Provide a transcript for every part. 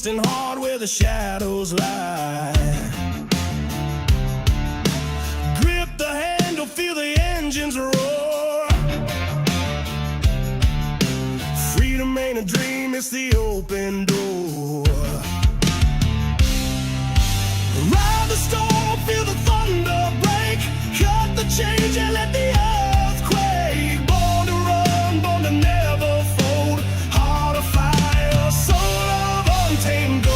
twisting hard where the shadows lie. Grip the handle, feel the engines roar. Freedom ain't a dream, it's the open door. Ride the storm, feel the thunder break. Cut the change and let the earth quake. Born to run, born to never fold. Heart of fire, soul of untamed gold.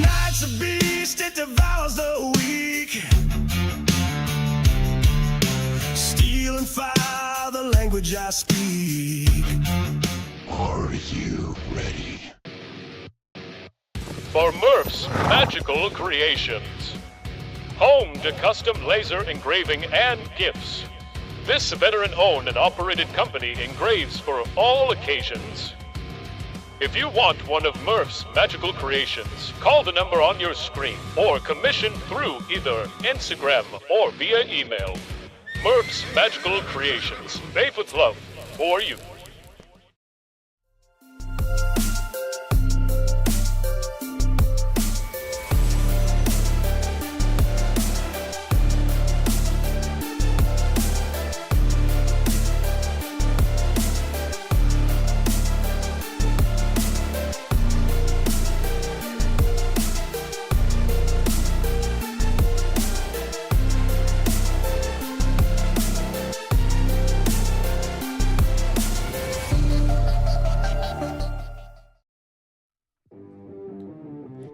Night's a beast, it devours the weak. Steel and fire, the language I speak. Are you ready? For Murph's Magical Creations. Home to custom laser engraving and gifts. This veteran-owned and operated company engraves for all occasions. If you want one of Murph's Magical Creations, call the number on your screen or commission through either Instagram or via email. Murph's Magical Creations, made with love for you.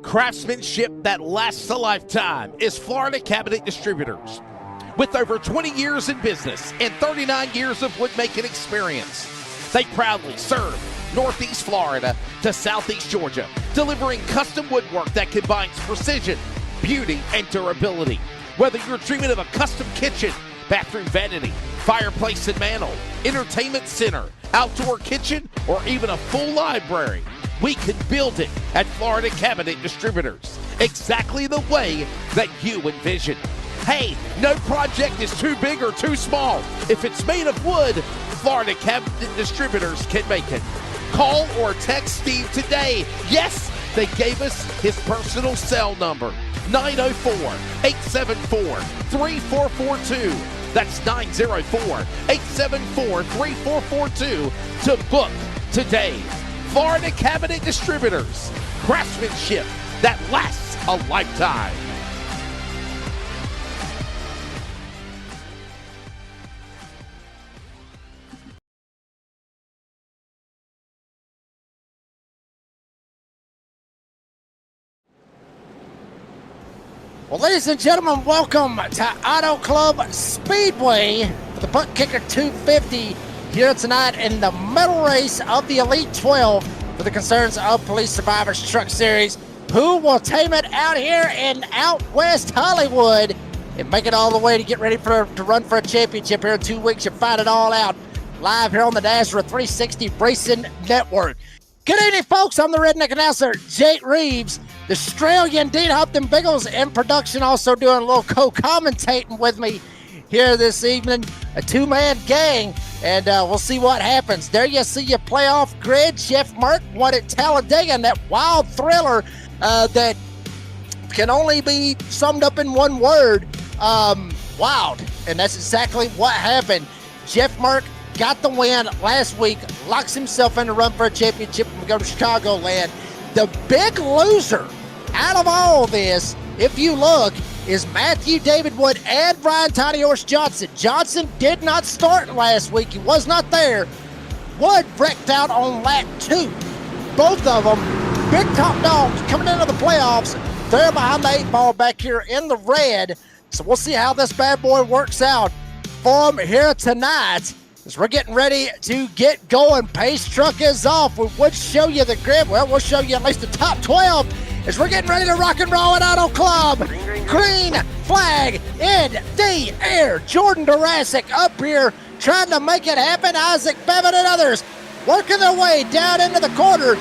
Craftsmanship that lasts a lifetime is Florida Cabinet Distributors. With over 20 years in business and 39 years of woodmaking experience, they proudly serve Northeast Florida to Southeast Georgia, delivering custom woodwork that combines precision, beauty, and durability. Whether you're dreaming of a custom kitchen, bathroom vanity, fireplace and mantle, entertainment center, outdoor kitchen, or even a full library, we can build it at Florida Cabinet Distributors, exactly the way that you envision. Hey, no project is too big or too small. If it's made of wood, Florida Cabinet Distributors can make it. Call or text Steve today. Yes, they gave us his personal cell number, 904-874-3442. That's 904-874-3442 to book today. Florida Cabinet Distributors, craftsmanship that lasts a lifetime. Well, ladies and gentlemen, welcome to Auto Club Speedway for the ButtKicker 250 here tonight in the medal race of the Elite 12 for the concerns of Police Survivors Truck Series. Who will tame it out here in out West Hollywood and make it all the way to get ready to run for a championship here in 2 weeks? You find it all out live here on the Dazzler 360 Racing Network. Good evening, folks. I'm the redneck announcer, Jake Reeves. The Australian Dean Hupton Biggles in production, also doing a little co-commentating with me here this evening. A two-man gang, and we'll see what happens. There you see your playoff grid. Jeff Merck won at Talladega in that wild thriller that can only be summed up in one word, wild. And that's exactly what happened. Jeff Merck got the win last week, locks himself in the run for a championship when we go to Chicagoland. The big loser out of all this, if you look, is Matthew David Wood and Brian Tiny Horse Johnson. Johnson did not start last week. He was not there. Wood wrecked out on lap 2. Both of them, big top dogs coming into the playoffs. They're behind the 8 ball back here in the red. So we'll see how this bad boy works out for them here tonight as we're getting ready to get going. Pace truck is off. We would show you the grid. Well, we'll show you at least the top 12 as we're getting ready to rock and roll at Auto Club. Green flag in the air. Jordan Durasic up here trying to make it happen. Isaac Bevan and others working their way down into the corner.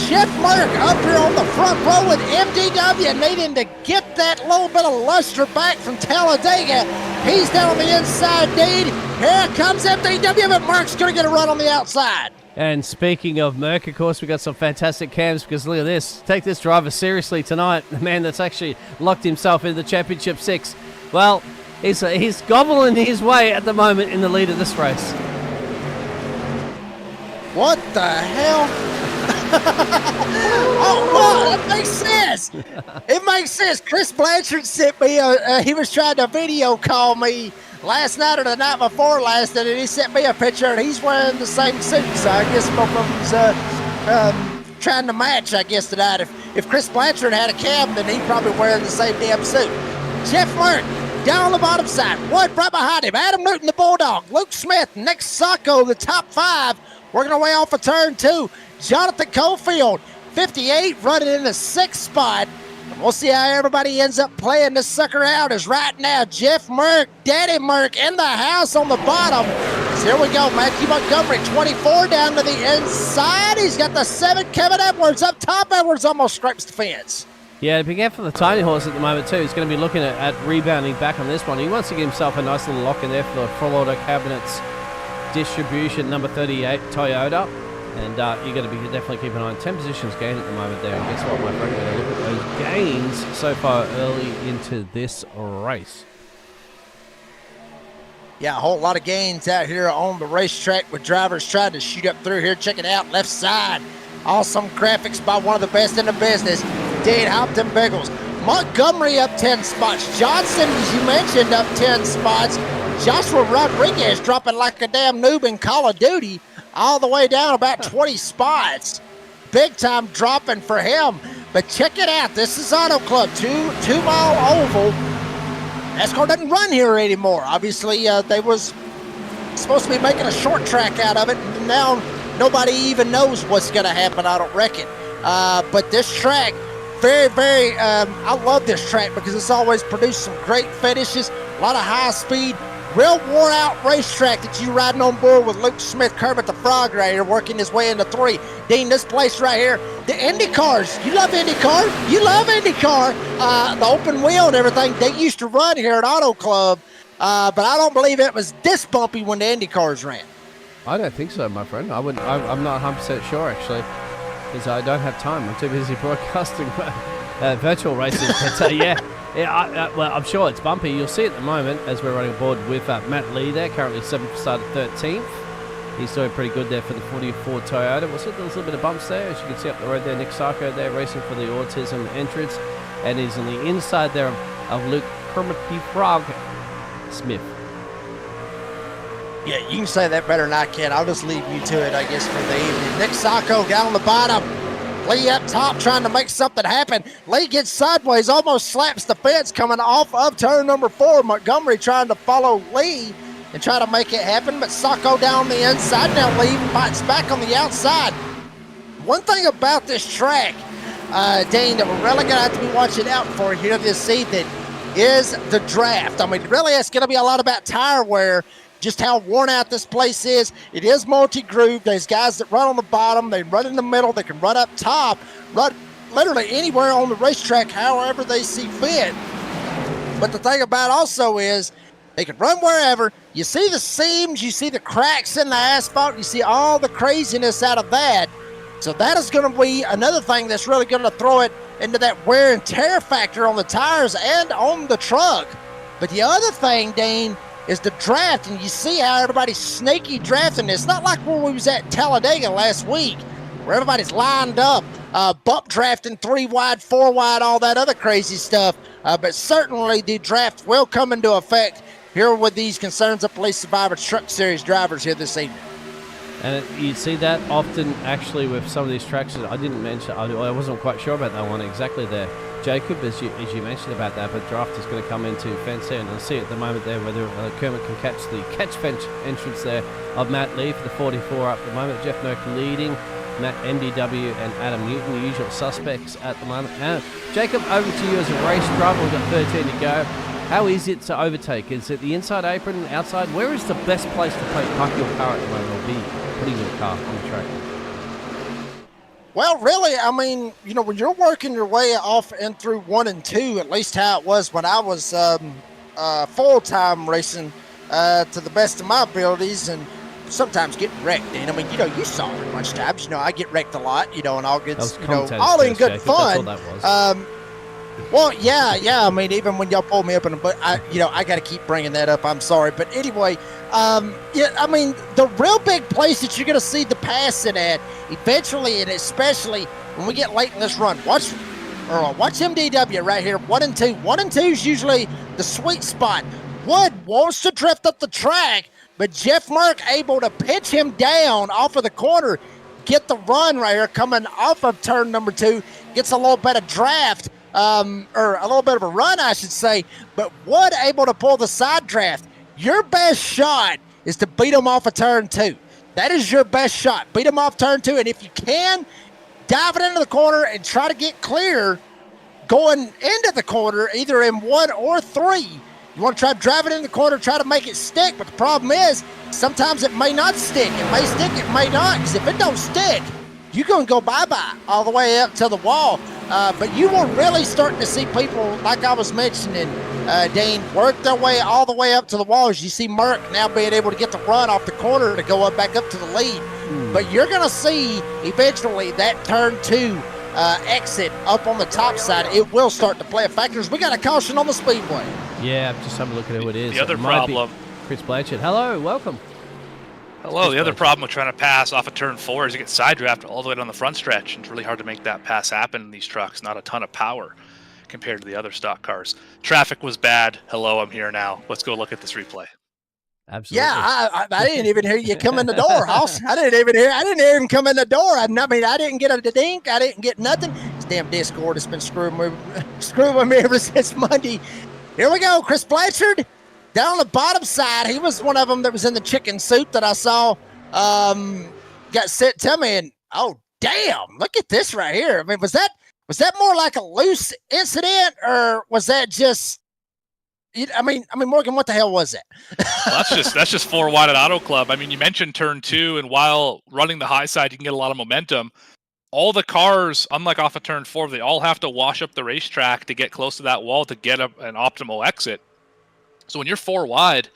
Jeff Merck up here on the front row with MDW needing to get that little bit of luster back from Talladega. He's down on the inside, Dean. Here comes MDW, but Merck's going to get a run on the outside. And speaking of Merck, of course, we got some fantastic cams because look at this. Take this driver seriously tonight. The man that's actually locked himself into the Championship 6. Well, he's gobbling his way at the moment in the lead of this race. What the hell? Oh, well, that makes sense. It makes sense. Chris Blanchard sent me, he was trying to video call me last night or the night before last, and he sent me a picture, and he's wearing the same suit. So I guess both of them's trying to match, I guess, tonight. If Chris Blanchard had a cam, then he'd probably wear the same damn suit. Jeff Merck down on the bottom side. Wood right behind him. Adam Newton, the Bulldog. Luke Smith, Nick Sacco, the top 5. Working our way off of turn 2. Jonathan Cofield, 58, running in the 6th spot. We'll see how everybody ends up playing this sucker out. As right now, Jeff Merck, Daddy Merck in the house on the bottom. So here we go, Matthew Montgomery, 24 down to the inside. He's got the 7, Kevin Edwards up top. Edwards almost scrapes the fence. Yeah, big out for the Tiny Horse at the moment too. He's going to be looking at rebounding back on this one. He wants to get himself a nice little lock in there for the full auto cabinets distribution, number 38 Toyota. And you're going to be definitely keeping an eye on 10 positions gained at the moment there. And guess what, my friend? We're going to look at those gains so far early into this race. Yeah, a whole lot of gains out here on the racetrack with drivers trying to shoot up through here. Check it out, left side. Awesome graphics by one of the best in the business, Dane Hampton Biggles. Montgomery up 10 spots. Johnson, as you mentioned, up 10 spots. Joshua Rodriguez dropping like a damn noob in Call of Duty, all the way down about 20 spots. Big time dropping for him. But check it out. This is Auto Club, 2-mile oval. NASCAR doesn't run here anymore. Obviously, they was supposed to be making a short track out of it. And now nobody even knows what's going to happen, I don't reckon. But this track, very, I love this track because it's always produced some great finishes, a lot of high speed. Real wore-out racetrack that you riding on board with Luke Smith, Kermit the Frog right here, working his way into 3. Dean, this place right here, the Indy cars. You love Indy cars. You love Indy car. The open wheel and everything, they used to run here at Auto Club, but I don't believe it was this bumpy when the Indy cars ran. I don't think so, my friend. I'm not 100% sure, actually, because I don't have time. I'm too busy broadcasting virtual races. But, yeah, well, I'm sure it's bumpy. You'll see at the moment as we're running aboard with Matt Lee there, currently 7th, started 13th. He's doing pretty good there for the 44 Toyota. We'll see there's a little bit of bumps there. As you can see up the road there, Nick Sacco there racing for the Autism entrance. And he's on the inside there of Luke Kermit the Frog Smith. Yeah, you can say that better than I can. I'll just leave you to it, I guess, for the evening. Nick Sacco down on the bottom. Lee up top trying to make something happen. Lee gets sideways, almost slaps the fence coming off of turn number 4. Montgomery trying to follow Lee and try to make it happen, but Sacco down the inside. Now Lee fights back on the outside. One thing about this track, Dane, that we're really going to have to be watching out for here this evening is the draft. I mean, really, it's going to be a lot about tire wear, just how worn out this place is. It is multi-groove. There's guys that run on the bottom, they run in the middle, they can run up top, run literally anywhere on the racetrack, however they see fit. But the thing about also is they can run wherever. You see the seams, you see the cracks in the asphalt, you see all the craziness out of that. So that is going to be another thing that's really going to throw it into that wear and tear factor on the tires and on the truck. But the other thing, Dane, is the draft, and you see how everybody's sneaky drafting. It's not like where we was at Talladega last week, where everybody's lined up, bump drafting 3 wide, 4 wide, all that other crazy stuff. But certainly the draft will come into effect here with these Concerns of Police Survivors Truck Series drivers here this evening. And you see that often actually with some of these tracks that I didn't mention. I wasn't quite sure about that one exactly there, Jacob, as you mentioned about that, but draft is going to come into fence there, and you'll see at the moment there whether Kermit can catch the catch fence entrance there of Matt Lee for the 44 up at the moment. Jeff Merck leading, Matt MDW and Adam Newton, the usual suspects at the moment. Jacob, over to you as a race driver. We've got 13 to go. How is it to overtake? Is it the inside apron, outside? Where is the best place to park your car at the moment, or be putting your car on the track? Well, really, I mean, when you're working your way off and through 1 and 2, at least how it was when I was full-time racing to the best of my abilities, and sometimes getting wrecked. And I mean, you saw it a bunch of times. I get wrecked a lot, and all good, all in good fun. That's all that was. Well, yeah. I mean, even when y'all pull me up in a butt, I got to keep bringing that up. I'm sorry, but anyway, yeah. I mean, the real big place that you're going to see the passing at eventually, and especially when we get late in this run, watch MDW right here. 1 and 2. 1 and 2 is usually the sweet spot. Wood wants to drift up the track, but Jeff Mark able to pitch him down off of the corner, get the run right here coming off of turn number 2, gets a little bit of draft. Or a little bit of a run, I should say, but Wood able to pull the side draft. Your best shot is to beat him off of turn 2. That is your best shot. Beat him off turn 2, and if you can, dive it into the corner and try to get clear going into the corner, either in 1 or 3. You want to try to drive it in the corner, try to make it stick, but the problem is sometimes it may not stick. It may stick, it may not, because if it don't stick, you're going to go bye-bye all the way up to the wall. But you will really starting to see people, like I was mentioning, Dane, work their way all the way up to the walls. You see Merck now being able to get the run off the corner to go up back up to the lead. But you're going to see eventually that turn 2 exit up on the top side. It will start to play a factor. We got a caution on the Speedway. Yeah, just have a look at who it is. The other problem. Chris Blanchard. Hello, welcome. Hello. The other problem with trying to pass off of turn 4 is you get side draft all the way down the front stretch. It's really hard to make that pass happen in these trucks. Not a ton of power compared to the other stock cars. Traffic was bad. Hello, I'm here now. Let's go look at this replay. Absolutely. Yeah, I didn't even hear you come in the door, Hoss. I didn't hear him come in the door. I mean, I didn't get a dink. I didn't get nothing. This damn Discord has been screwing with me ever since Monday. Here we go, Chris Blanchard. Down on the bottom side, he was one of them that was in the chicken suit that I saw got sent to me. And, oh, damn, look at this right here. I mean, was that more like a loose incident, or was that just I mean, Morgan, what the hell was it? Well, that's just 4 wide at Auto Club. I mean, you mentioned turn 2, and while running the high side, you can get a lot of momentum. All the cars, unlike off of turn 4, they all have to wash up the racetrack to get close to that wall to get an optimal exit. So when you're 4 wide,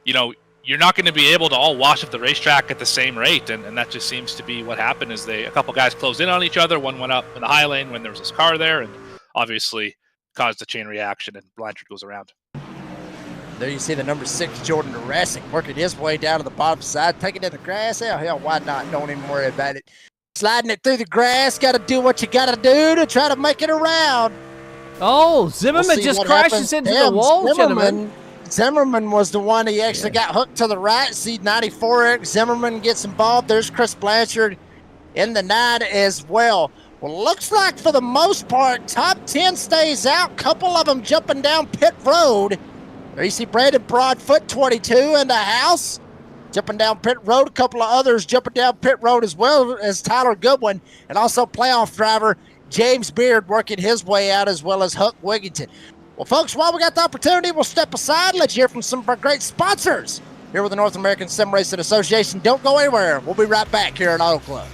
you're not going to be able to all wash up the racetrack at the same rate, and that just seems to be what happened. Is a couple guys closed in on each other. One went up in the high lane when there was this car there, and obviously caused a chain reaction, and Blanchard goes around. There you see the number 6, Jordan Jurassic, working his way down to the bottom side, taking it in the grass. Hell, why not? Don't even worry about it. Sliding it through the grass. Got to do what you got to do to try to make it around. Oh, Zimmerman just crashes into the wall, gentlemen. Zimmerman was the one. He actually got hooked to the right. See 94 Eric Zimmerman gets involved. There's Chris Blanchard in the 9 as well. Well, looks like for the most part, top 10 stays out. Couple of them jumping down pit road. There you see Brandon Broadfoot, 22, in the house. Jumping down pit road. A couple of others jumping down pit road as well as Tyler Goodwin. And also playoff driver James Beard working his way out, as well as Huck Wigington. Well, folks, while we got the opportunity, we'll step aside. Let's hear from some of our great sponsors here with the North American Sim Racing Association. Don't go anywhere. We'll be right back here at Auto Club.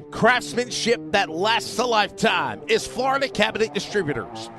Craftsmanship that lasts a lifetime is Florida Cabinet Distributors.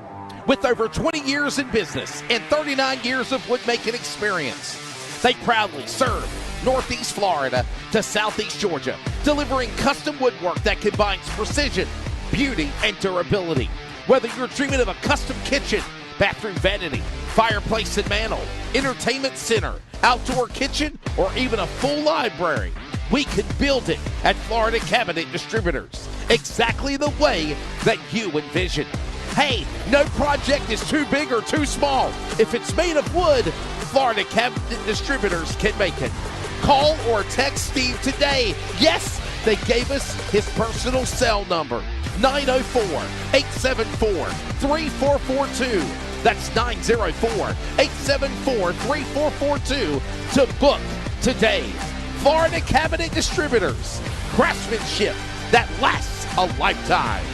With over 20 years in business and 39 years of woodmaking experience, they proudly serve Northeast Florida to Southeast Georgia, delivering custom woodwork that combines precision, beauty, and durability. Whether you're dreaming of a custom kitchen, bathroom vanity, fireplace and mantle, entertainment center, outdoor kitchen, or even a full library, we can build it at Florida Cabinet Distributors, exactly the way that you envision. Hey, no project is too big or too small. If it's made of wood, Florida Cabinet Distributors can make it. Call or text Steve today. Yes, they gave us his personal cell number, 904-874-3442. That's 904-874-3442 to book today. Florida Cabinet Distributors, craftsmanship that lasts a lifetime.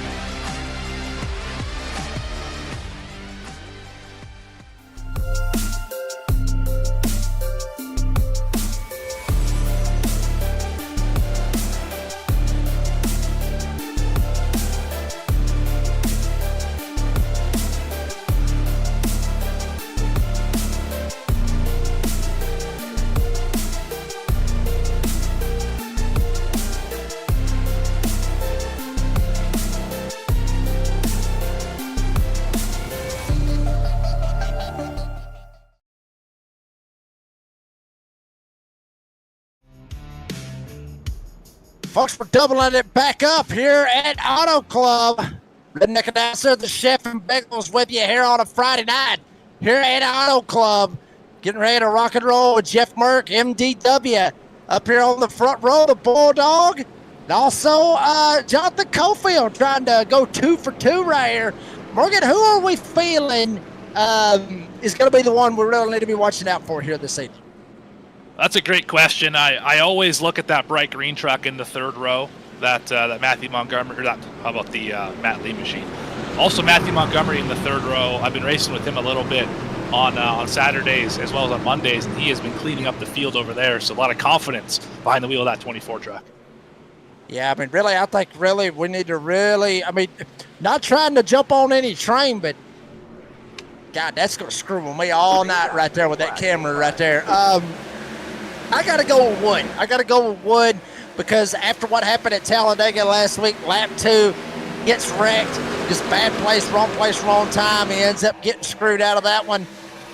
Folks, we're doubling it back up here at Auto Club. Redneck announcer, the Chef and Bagels with you here on a Friday night here at Auto Club. Getting ready to rock and roll with Jeff Merck, MDW, up here on the front row, the Bulldog. And also Jonathan Cofield trying to go 2 for 2 right here. Morgan, who are we feeling is going to be the one we really need to be watching out for here this evening? That's a great question. I always look at that bright green truck in the third row, that Matthew Montgomery, or that, how about the Matt Lee machine? Also Matthew Montgomery in the third row. I've been racing with him a little bit on Saturdays as well as on Mondays, and he has been cleaning up the field over there. So a lot of confidence behind the wheel of that 24 truck. Yeah, I mean, really, I think really we need to really, I mean, not trying to jump on any train, but God, that's going to screw with me all night right there with that camera right there. I got to go with Wood. I got to go with Wood because after what happened at Talladega last week, lap 2, gets wrecked. Just bad place, wrong time. He ends up getting screwed out of that one.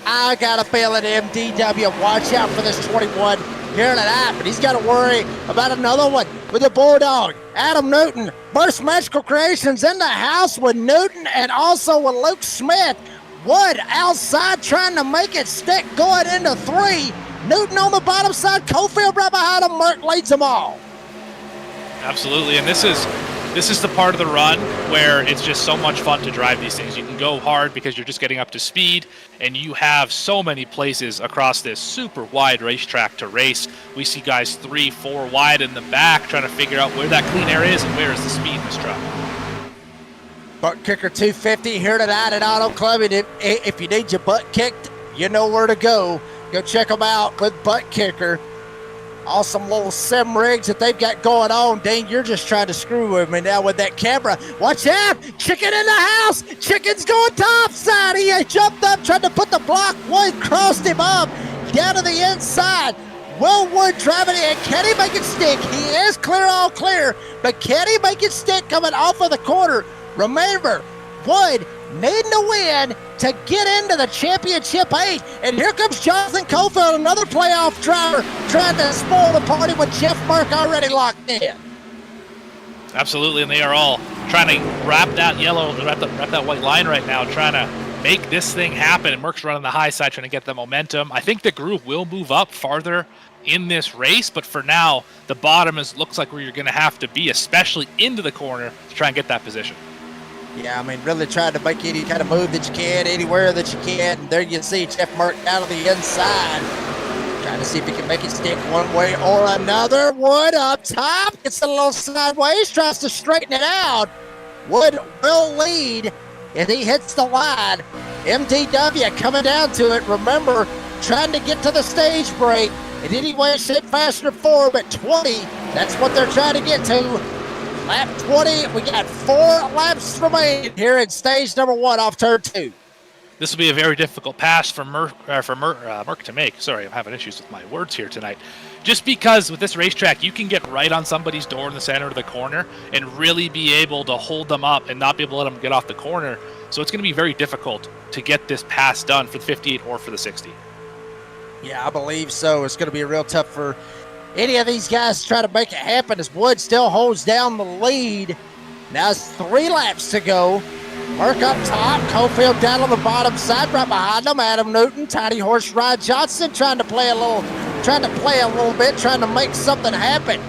I got a feeling MDW, watch out for this 21 here tonight, but he's got to worry about another one with the Bulldog. Adam Newton, Burst Magical Creations in the house with Newton and also with Luke Smith. Wood outside trying to make it stick going into 3. Newton on the bottom side, Cofield right behind him, Merck leads them all. Absolutely, and this is the part of the run where it's just so much fun to drive these things. You can go hard because you're just getting up to speed, and you have so many places across this super wide racetrack to race. We see guys 3, 4 wide in the back trying to figure out where that clean air is and where is the speed in this truck. ButtKicker 250 here tonight at Auto Club, and if you need your butt kicked, you know where to go. Go check them out with ButtKicker. Awesome little sim rigs that they've got going on. Dane, you're just trying to screw with me now with that camera. Watch out! Chicken in the house! Chicken's going topside. He jumped up, tried to put the block. Wood crossed him up down to the inside. Will Wood driving in. Can he make it stick? He is clear, all clear. But can he make it stick coming off of the corner? Remember, Wood needing to win to get into the championship 8. And here comes Jonathan Cofield, another playoff driver, trying to spoil the party with Jeff Merck already locked in. Absolutely, and they are all trying to wrap that white line right now, trying to make this thing happen. And Merck's running the high side, trying to get the momentum. I think the group will move up farther in this race, but for now, the bottom looks like where you're going to have to be, especially into the corner, to try and get that position. Yeah, I mean, really trying to make any kind of move that you can, anywhere that you can. And there you see Jeff Merck out of the inside, trying to see if he can make it stick one way or another. Wood up top, gets a little sideways, tries to straighten it out. Wood will lead as he hits the line. MDW coming down to it. Remember, trying to get to the stage break. In any way, shape, fashion, or form at 20, that's what they're trying to get to. Lap 20, we got 4 laps remaining here in stage number 1 off turn 2. This will be a very difficult pass for Merck to make. Sorry, I'm having issues with my words here tonight. Just because with this racetrack, you can get right on somebody's door in the center of the corner and really be able to hold them up and not be able to let them get off the corner. So it's going to be very difficult to get this pass done for the 58 or for the 60. Yeah, I believe so. It's going to be real tough for any of these guys to try to make it happen as Wood still holds down the lead. Now it's 3 laps to go. Merck up top, Cofield down on the bottom side, right behind them. Adam Newton, Tiny Horse Ryan Johnson trying to play a little bit, trying to make something happen.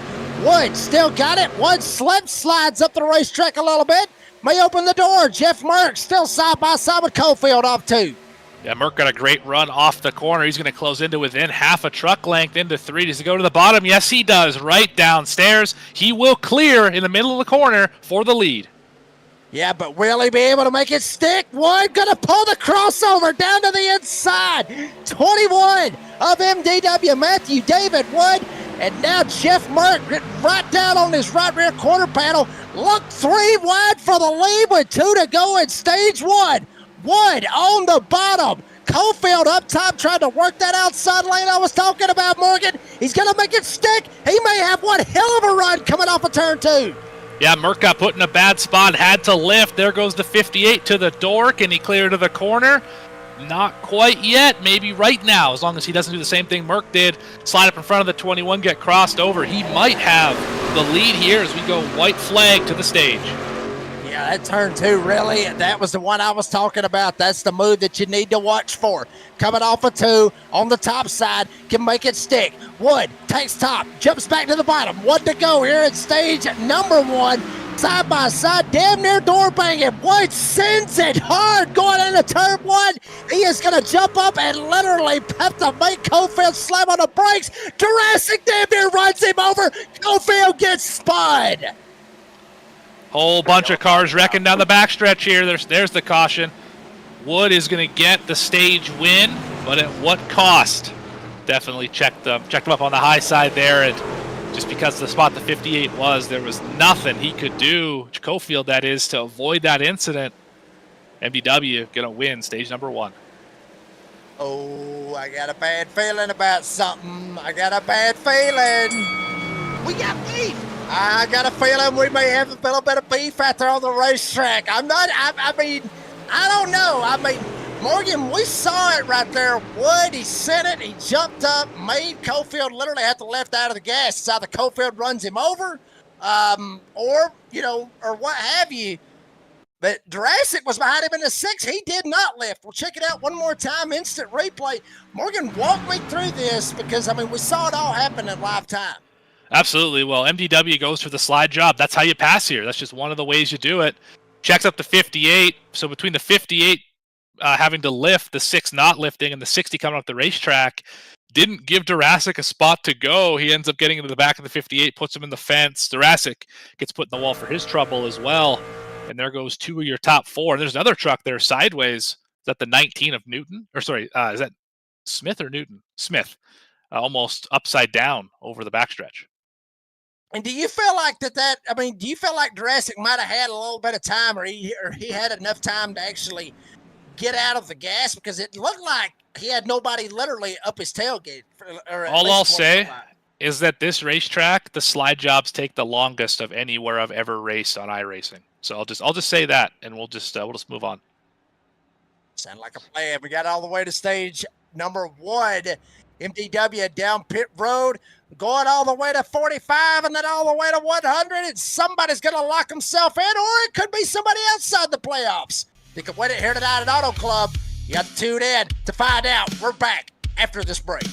Wood still got it. Wood slides up the racetrack a little bit. May open the door. Jeff Merck still side by side with Cofield off 2. Yeah, Merck got a great run off the corner. He's going to close into within half a truck length into 3. Does he go to the bottom? Yes, he does. Right downstairs. He will clear in the middle of the corner for the lead. Yeah, but will he be able to make it stick? Wood going to pull the crossover down to the inside. 21 of MDW, Matthew David Wood. And now Jeff Merck getting right down on his right rear quarter panel. Look, 3 wide for the lead with 2 to go in stage 1. Wood on the bottom. Cofield up top trying to work that outside lane I was talking about, Morgan. He's going to make it stick. He may have one hell of a run coming off of turn 2. Yeah, Merck got put in a bad spot, had to lift. There goes the 58 to the door. Can he clear to the corner? Not quite yet. Maybe right now, as long as he doesn't do the same thing Merck did. Slide up in front of the 21, get crossed over. He might have the lead here as we go white flag to the stage. Yeah, that turn 2, really, that was the one I was talking about. That's the move that you need to watch for. Coming off a 2 on the top side, can make it stick. Wood takes top, jumps back to the bottom. 1 to go here at stage number 1. Side by side, damn near door banging. Wood sends it hard going into turn 1. He is going to jump up and literally have to make Cofield slam on the brakes. Jurassic damn near runs him over. Cofield gets spun. Whole bunch of cars wrecking down the backstretch here. There's the caution. Wood is going to get the stage win, but at what cost? Definitely checked them up on the high side there, and just because the spot the 58 was, there was nothing he could do, Cofield that is, to avoid that incident. MDW going to win stage number 1. Oh, I got a bad feeling about something. I got a bad feeling. We got beef. I got a feeling we may have a little bit of beef out there on the racetrack. I don't know. Morgan, we saw it right there. Wood, he sent it. He jumped up, made Cofield literally have to left out of the gas. It's either Cofield runs him over or what have you. But Jurassic was behind him in the 6. He did not lift. We'll check it out one more time. Instant replay. Morgan, walk me through this because, we saw it all happen in live time. Absolutely. Well, MDW goes for the slide job. That's how you pass here. That's just one of the ways you do it. Checks up to 58. So between the 58 having to lift, the 6 not lifting, and the 60 coming off the racetrack, didn't give Jurassic a spot to go. He ends up getting into the back of the 58, puts him in the fence. Jurassic gets put in the wall for his trouble as well. And there goes 2 of your top 4. And there's another truck there sideways. Is that the 19 of Newton? Or sorry, is that Smith or Newton? Smith. Almost upside down over the backstretch. And do you feel like do you feel like Jurassic might have had a little bit of time or he had enough time to actually get out of the gas? Because it looked like he had nobody literally up his tailgate. All I'll say is that this racetrack, the slide jobs take the longest of anywhere I've ever raced on iRacing. So I'll just say that, and we'll just move on. Sound like a plan. We got all the way to stage number 1. MDW down pit road, going all the way to 45 and then all the way to 100. And somebody's going to lock himself in, or it could be somebody outside the playoffs. You can win it here tonight at Auto Club. You got to tune in to find out. We're back after this break.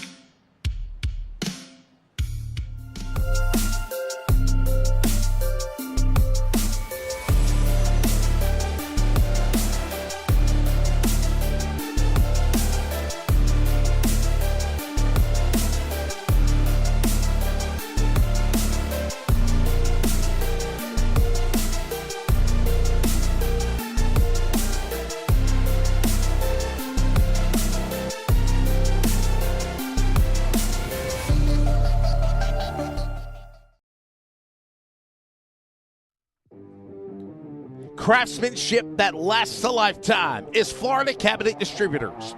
Craftsmanship that lasts a lifetime is Florida Cabinet Distributors.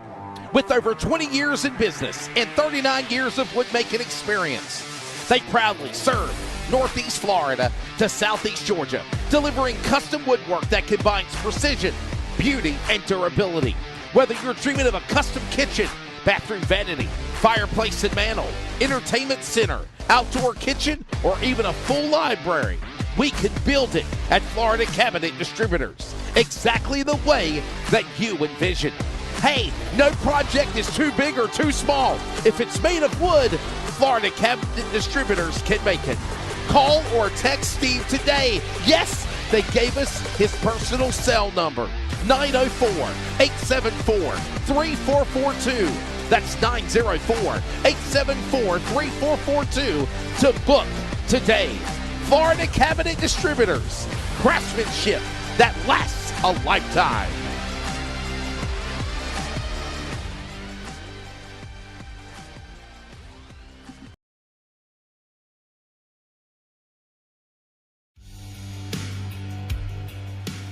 With over 20 years in business and 39 years of woodmaking experience, they proudly serve Northeast Florida to Southeast Georgia, delivering custom woodwork that combines precision, beauty, and durability. Whether you're dreaming of a custom kitchen, bathroom vanity, fireplace and mantle, entertainment center, outdoor kitchen, or even a full library, we can build it at Florida Cabinet Distributors, exactly the way that you envision. Hey, no project is too big or too small. If it's made of wood, Florida Cabinet Distributors can make it. Call or text Steve today. Yes, they gave us his personal cell number, 904-874-3442. That's 904-874-3442 to book today. Florida Cabinet Distributors, craftsmanship that lasts a lifetime.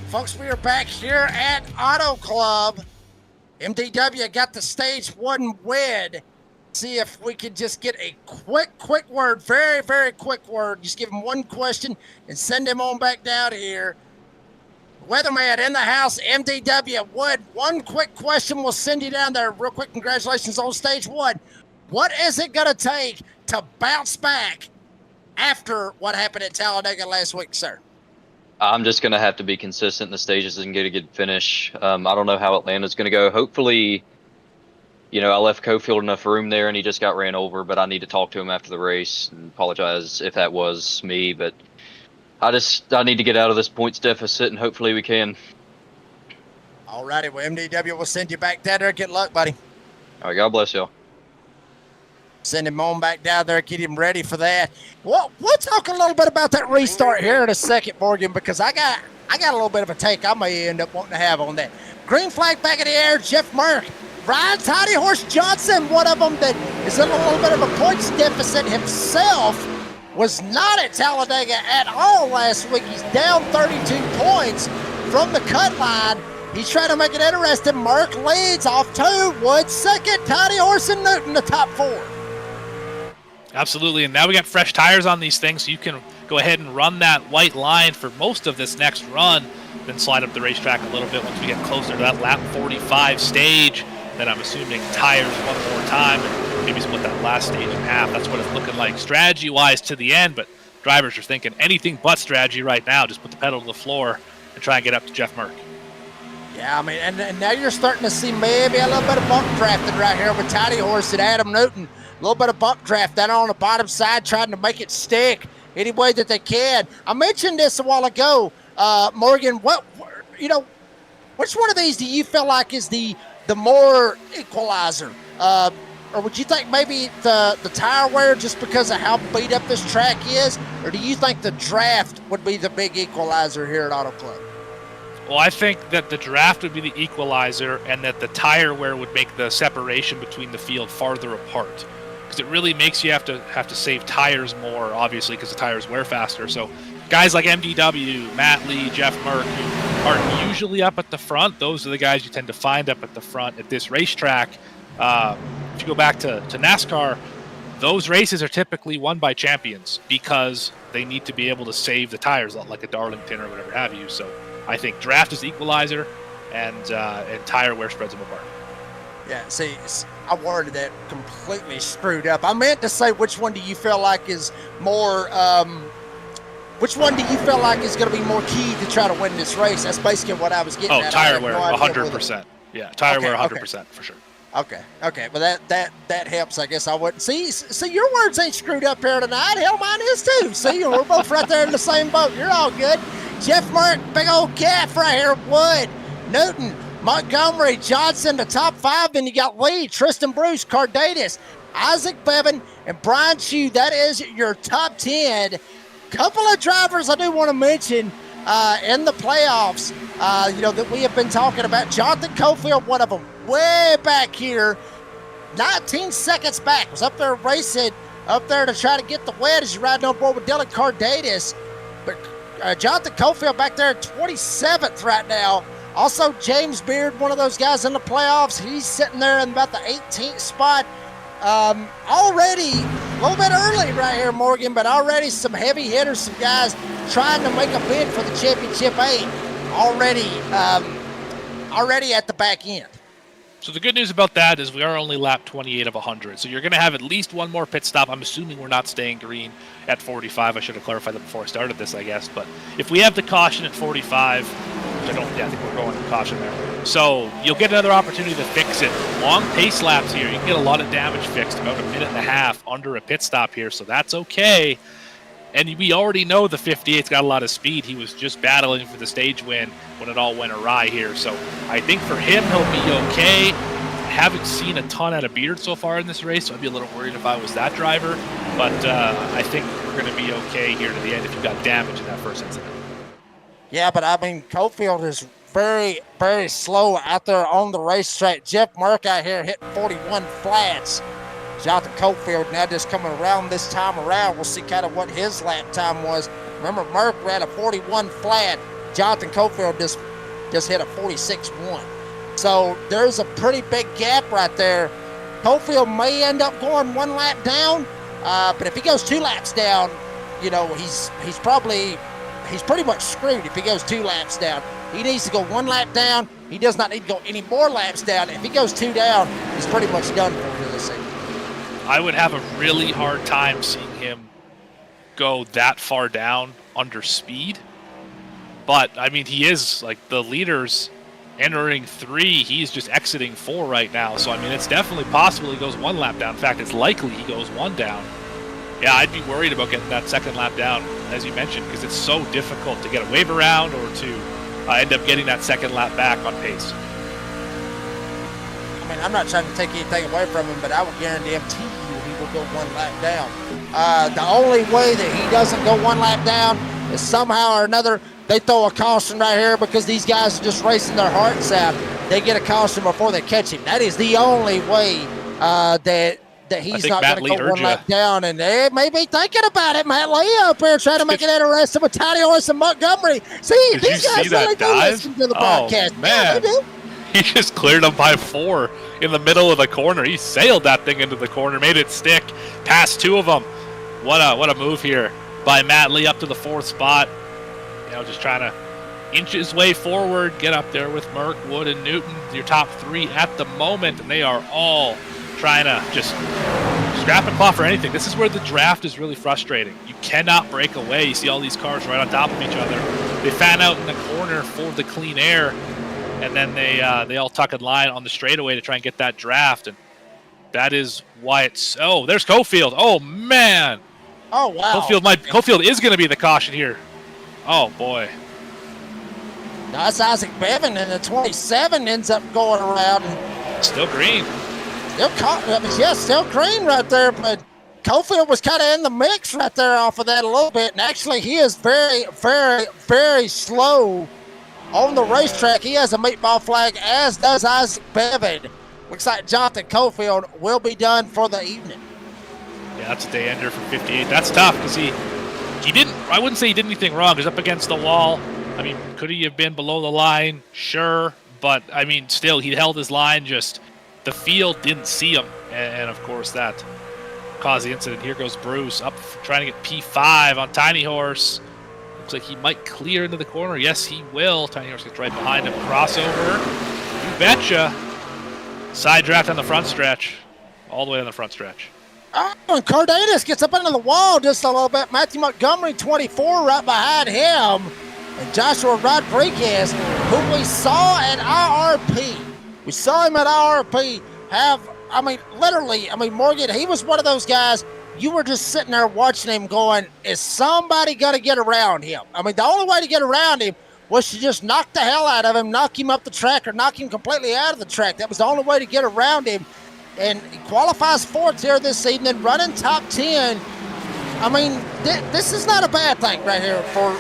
Folks, we are back here at Auto Club. MDW got the stage 1 win. See if we could just get a quick word, very, very quick word. Just give him one question and send him on back down here. Weatherman in the house, MDW Wood. One quick question will send you down there. Real quick, congratulations on stage 1. What is it going to take to bounce back after what happened at Talladega last week, sir? I'm just going to have to be consistent in the stages and get a good finish. I don't know how Atlanta's going to go. Hopefully, I left Cofield enough room there and he just got ran over, but I need to talk to him after the race and apologize if that was me. But I need to get out of this points deficit and hopefully we can. All righty. Well, MDW will send you back down there. Good luck, buddy. All right. God bless y'all. Send him on back down there, get him ready for that. We'll talk a little bit about that restart here in a second, Morgan, because I got a little bit of a take I may end up wanting to have on that. Green flag back in the air, Jeff Merck. Brian Tiny Horse Johnson, one of them that is in a little bit of a points deficit himself, was not at Talladega at all last week. He's down 32 points from the cut line. He's trying to make it interesting. Merck leads off 2, Wood second, Tiny Horse and Newton the top 4. Absolutely, and now we got fresh tires on these things, so you can go ahead and run that white line for most of this next run, then slide up the racetrack a little bit once we get closer to that lap 45 stage. Then I'm assuming tires one more time and maybe split that last stage in half. That's what it's looking like strategy-wise to the end, but drivers are thinking anything but strategy right now. Just put the pedal to the floor and try and get up to Jeff Merck. Yeah, I mean, and now you're starting to see maybe a little bit of bump drafting right here with Tiny Horse and Adam Newton. A little bit of bump draft down on the bottom side, trying to make it stick any way that they can. I mentioned this a while ago, Morgan. Which one of these do you feel like is the more equalizer? Or would you think maybe the tire wear just because of how beat up this track is? Or do you think the draft would be the big equalizer here at Auto Club? Well, I think that the draft would be the equalizer and that the tire wear would make the separation between the field farther apart. Because it really makes you have to save tires more, obviously, because the tires wear faster. So guys like MDW, Matt Lee, Jeff Merck, who aren't usually up at the front, those are the guys you tend to find up at the front at this racetrack. If you go back to NASCAR, those races are typically won by champions because they need to be able to save the tires, like a Darlington or whatever have you. So I think draft is the equalizer, and tire wear spreads them apart. Yeah, see, I worded that completely screwed up. I meant to say, which one do you feel like is more? Which one do you feel like is going to be more key to try to win this race? That's basically what I was getting at. Oh, tire wear, 100%. Yeah, tire wear, 100% for sure. Okay. Well, that helps. I guess I wouldn't see. Your words ain't screwed up here tonight. Hell, mine is too. See, we're both right there in the same boat. You're all good. Jeff Merck, big old calf right here. Wood, Newton, Montgomery, Johnson, the top 5. Then you got Lee, Tristan Bruce, Cardatis, Isaac Bevan, and Brian Chew. That is your top 10. Couple of drivers I do want to mention in the playoffs, that we have been talking about. Jonathan Cofield, one of them, way back here, 19 seconds back, was up there racing, up there to try to get the win as you're riding on board with Dylan Cardatis. But Jonathan Cofield back there at 27th right now. Also, James Beard, one of those guys in the playoffs, he's sitting there in about the 18th spot. Already a little bit early right here, Morgan, but already some heavy hitters, some guys trying to make a bid for the Championship 8 already at the back end. So the good news about that is we are only lap 28 of 100. So you're going to have at least one more pit stop. I'm assuming we're not staying green at 45. I should have clarified that before I started this, I guess. But if we have the caution at 45, which I think we're going to caution there. So you'll get another opportunity to fix it. Long pace laps here. You can get a lot of damage fixed, about a minute and a half under a pit stop here. So that's okay. And we already know the 58's got a lot of speed. He was just battling for the stage win when it all went awry here. So I think for him, he'll be okay. I haven't seen a ton out of Beard so far in this race, so I'd be a little worried if I was that driver. But I think we're going to be okay here to the end if you got damage in that first incident. Yeah, but I mean, Cofield is very, very slow out there on the racetrack. Jeff Merck out here hitting 41 flats. Jonathan Cofield now just coming around this time around. We'll see kind of what his lap time was. Remember, Merck ran a 41 flat. Jonathan Cofield just hit a 46-1. So there's a pretty big gap right there. Cofield may end up going one lap down, but if he goes 2 laps down, he's pretty much screwed if he goes 2 laps down. He needs to go 1 lap down. He does not need to go any more laps down. If he goes 2 down, he's pretty much done for this season. I would have a really hard time seeing him go that far down under speed. But, I mean, he is, like, the leaders entering 3. He's just exiting 4 right now. So, I mean, it's definitely possible he goes 1 lap down. In fact, it's likely he goes 1 down. Yeah, I'd be worried about getting that 2nd lap down, as you mentioned, because it's so difficult to get a wave around or to end up getting that 2nd lap back on pace. I mean, I'm not trying to take anything away from him, but I would guarantee you he will go 1 lap down. The only way that he doesn't go 1 lap down is somehow or another they throw a caution right here because these guys are just racing their hearts out. They get a caution before they catch him. That is the only way that he's not going to go 1 lap down. And they may be thinking about it. Matt Lee up here trying to make it interesting with Tiny Horse and Montgomery. See, these guys really do listen to the broadcast. Man. Yeah, he just cleared him by 4 in the middle of the corner. He sailed that thing into the corner, made it stick, passed 2 of them. What a move here by Matt Lee up to the 4th spot. You know, just trying to inch his way forward, get up there with Merck, Wood, and Newton, your top 3 at the moment, and they are all trying to just scrap and claw for anything. This is where the draft is really frustrating. You cannot break away. You see all these cars right on top of each other. They fan out in the corner for the clean air, and then they all tuck in line on the straightaway to try and get that draft, and that is why it's... Oh, there's Cofield. Oh, man. Oh, wow. Cofield is going to be the caution here. Oh, boy. That's Isaac Bevan, and the 27 ends up going around. Still green. Still green right there, but Cofield was kind of in the mix right there off of that a little bit, and actually he is very, very, very slow on the racetrack. He has a meatball flag, as does Isaac Bevan. Looks like Jonathan Cofield will be done for the evening. Yeah, that's a day ender for 58. That's tough because he didn't, I wouldn't say he did anything wrong. He's up against the wall. I mean, could he have been below the line? Sure. But, I mean, still, he held his line. Just the field didn't see him. And of course, that caused the incident. Here goes Bruce up trying to get P5 on Tiny Horse. Looks like he might clear into the corner. Yes, he will. Tiny Horse gets right behind him. Crossover. You betcha. Side draft on the front stretch. All the way on the front stretch. Oh, and Cardenas gets up into the wall just a little bit. Matthew Montgomery, 24, right behind him. And Joshua Rodriguez, who we saw at IRP. We saw him at IRP Morgan, he was one of those guys, you were just sitting there watching him going, is somebody going to get around him? I mean, the only way to get around him was to just knock the hell out of him, knock him up the track, or knock him completely out of the track. That was the only way to get around him. And he qualifies 4th here this evening, running top 10. I mean, this is not a bad thing right here for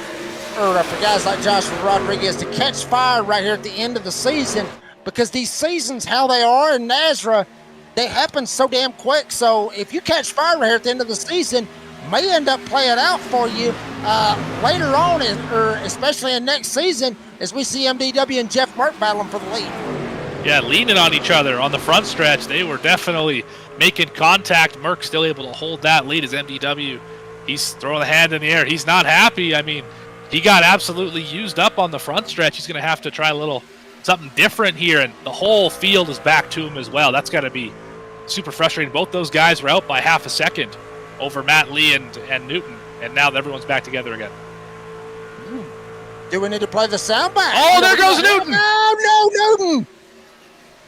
guys like Joshua Rodriguez to catch fire right here at the end of the season, because these seasons, how they are in NASRA, they happen so damn quick. So if you catch fire right here at the end of the season, may end up playing out for you later on, or especially in next season, as we see MDW and Jeff Merck battling for the lead. Yeah, leaning on each other on the front stretch. They were definitely making contact. Merck still able to hold that lead as MDW. He's throwing the hand in the air. He's not happy. I mean, he got absolutely used up on the front stretch. He's going to have to try a little something different here, and the whole field is back to him as well. That's got to be super frustrating. Both those guys were out by half a second over Matt Lee and Newton, and now everyone's back together again. Do we need to play the sound back? Oh, there goes Newton! No, Newton!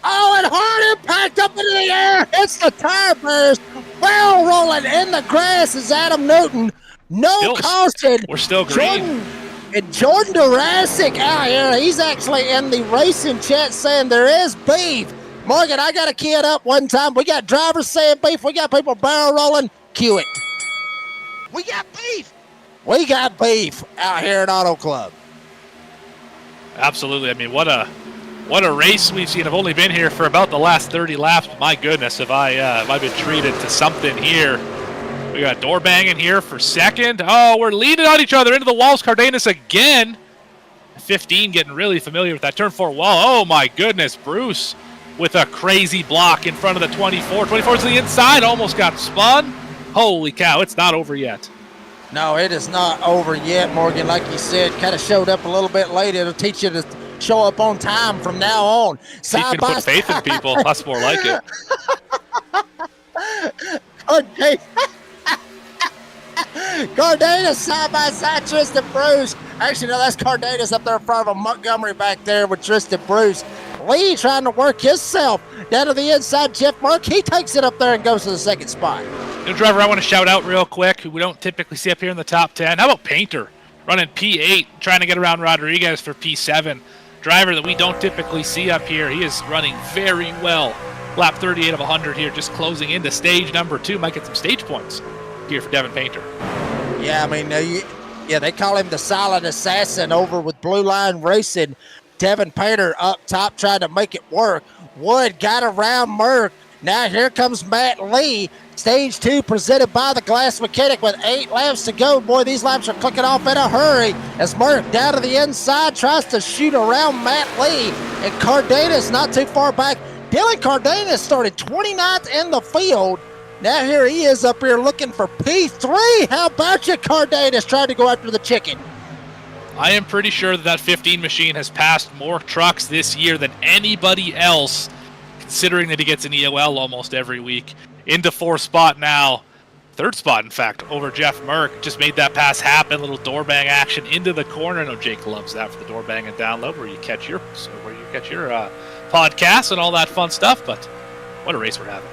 Oh, and hard impact up into the air. It's the tire burst. Well rolling in the grass is Adam Newton. No caution. We're still green. Jordan Durasic out here. He's actually in the racing chat saying there is beef. Morgan, I got a kid up one time. We got drivers saying beef. We got people barrel rolling. Cue it. We got beef. We got beef out here at Auto Club. Absolutely. I mean, what a race we've seen. I've only been here for about the last 30 laps. My goodness, have I been treated to something here. We got door banging here for second. Oh, we're leaning on each other into the walls. Cardenas again. 15 getting really familiar with that turn 4 wall. Oh my goodness, Bruce with a crazy block in front of the 24. 24 to the inside, almost got spun. Holy cow, it's not over yet. No, it is not over yet, Morgan. Like you said, kind of showed up a little bit late. It'll teach you to show up on time from now on. You can put faith in people. That's more like it. Okay. Cardenas side by side, Tristan Bruce. Actually, no, that's Cardenas up there in front of him. Montgomery back there with Tristan Bruce. Lee trying to work himself down to the inside. Jeff Mark, he takes it up there and goes to the second spot. New driver I want to shout out real quick, who we don't typically see up here in the top 10. How about Painter? Running P8, trying to get around Rodriguez for P7. Driver that we don't typically see up here. He is running very well. Lap 38 of 100 here, just closing into stage number 2. Might get some stage points here for Devin Painter. Yeah, I mean, they call him the silent assassin over with Blue Line Racing. Devin Painter up top trying to make it work. Wood got around Merck. Now here comes Matt Lee. Stage 2 presented by the Glass Mechanic with 8 laps to go. Boy, these laps are clicking off in a hurry as Merck down to the inside tries to shoot around Matt Lee. And Cardenas not too far back. Dylan Cardenas started 29th in the field. Now here he is up here looking for P3. How about you, Cardenas, trying to go after the chicken? I am pretty sure that 15 machine has passed more trucks this year than anybody else, considering that he gets an EOL almost every week. Into 4th spot now. 3rd spot, in fact, over Jeff Merck. Just made that pass happen. Little door bang action into the corner. I know Jake loves that for the door bang and download where you catch your podcast and all that fun stuff. But what a race we're having.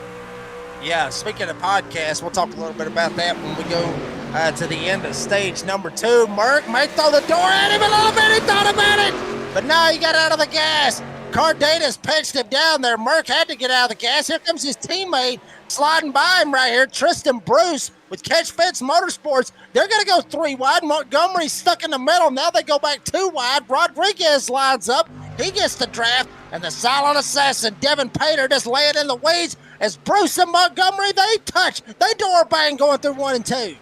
Yeah, speaking of podcasts, we'll talk a little bit about that when we go to the end of stage number 2. Merck might throw the door at him a little bit. He thought about it, but now he got out of the gas. Cardenas pinched him down there. Merck had to get out of the gas. Here comes his teammate sliding by him right here, Tristan Bruce with Catch Fence Motorsports. They're going to go 3 wide. Montgomery's stuck in the middle. Now they go back 2 wide. Rodriguez lines up. He gets the draft, and the silent assassin, Devin Painter, just laying in the weeds as Bruce and Montgomery, they touch. They door bang going through 1 and 2.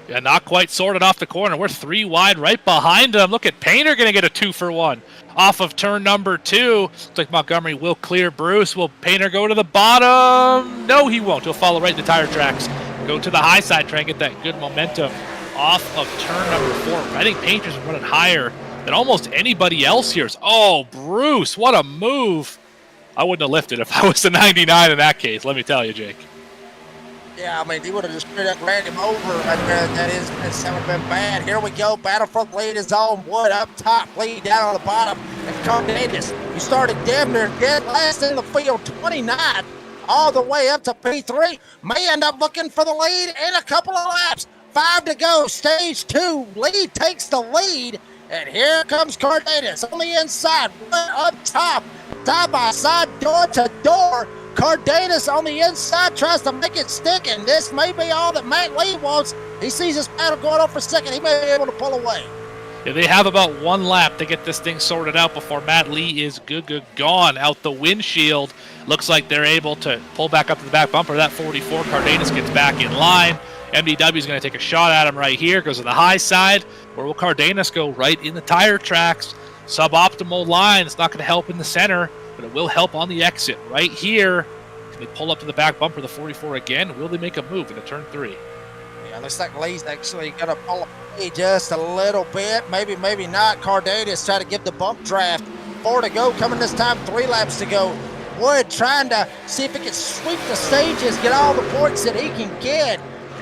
Yeah, not quite sorted off the corner. We're 3 wide right behind him. Look at Painter going to get a 2-for-1 off of turn number 2. Looks like Montgomery will clear Bruce. Will Painter go to the bottom? No, he won't. He'll follow right in the tire tracks. Go to the high side, try and get that good momentum off of turn number 4. I think Painter's running higher than almost anybody else here. Oh, Bruce, what a move. I wouldn't have lifted if I was the 99 in that case, let me tell you, Jake. Yeah, I mean, he would have just straight up ran him over right there. That would have been bad. Here we go. Battle for the lead is on. Wood up top, lead down on the bottom. And Cardenas, who started damn near dead last in the field, 29, all the way up to P3, may end up looking for the lead in a couple of laps. 5 to go. Stage 2. Lee takes the lead. And here comes Cardenas on the inside. Wood up top, side by side, door to door. Cardenas on the inside tries to make it stick, and this may be all that Matt Lee wants. He sees his battle going on for second. He may be able to pull away. Yeah, they have about 1 lap to get this thing sorted out before Matt Lee is gone out the windshield. Looks like they're able to pull back up to the back bumper. That 44, Cardenas gets back in line. MDW is going to take a shot at him right here. Goes to the high side. Where will Cardenas go? Right in the tire tracks. Suboptimal line. It's not going to help in the center, but it will help on the exit right here. Can they pull up to the back bumper, the 44 again? Will they make a move into turn 3? Yeah, looks like Lee's actually going to pull away just a little bit. Maybe, maybe not. Cardenas trying to give the bump draft. 4 to go, coming this time, 3 laps to go. Wood trying to see if he can sweep the stages, get all the points that he can get.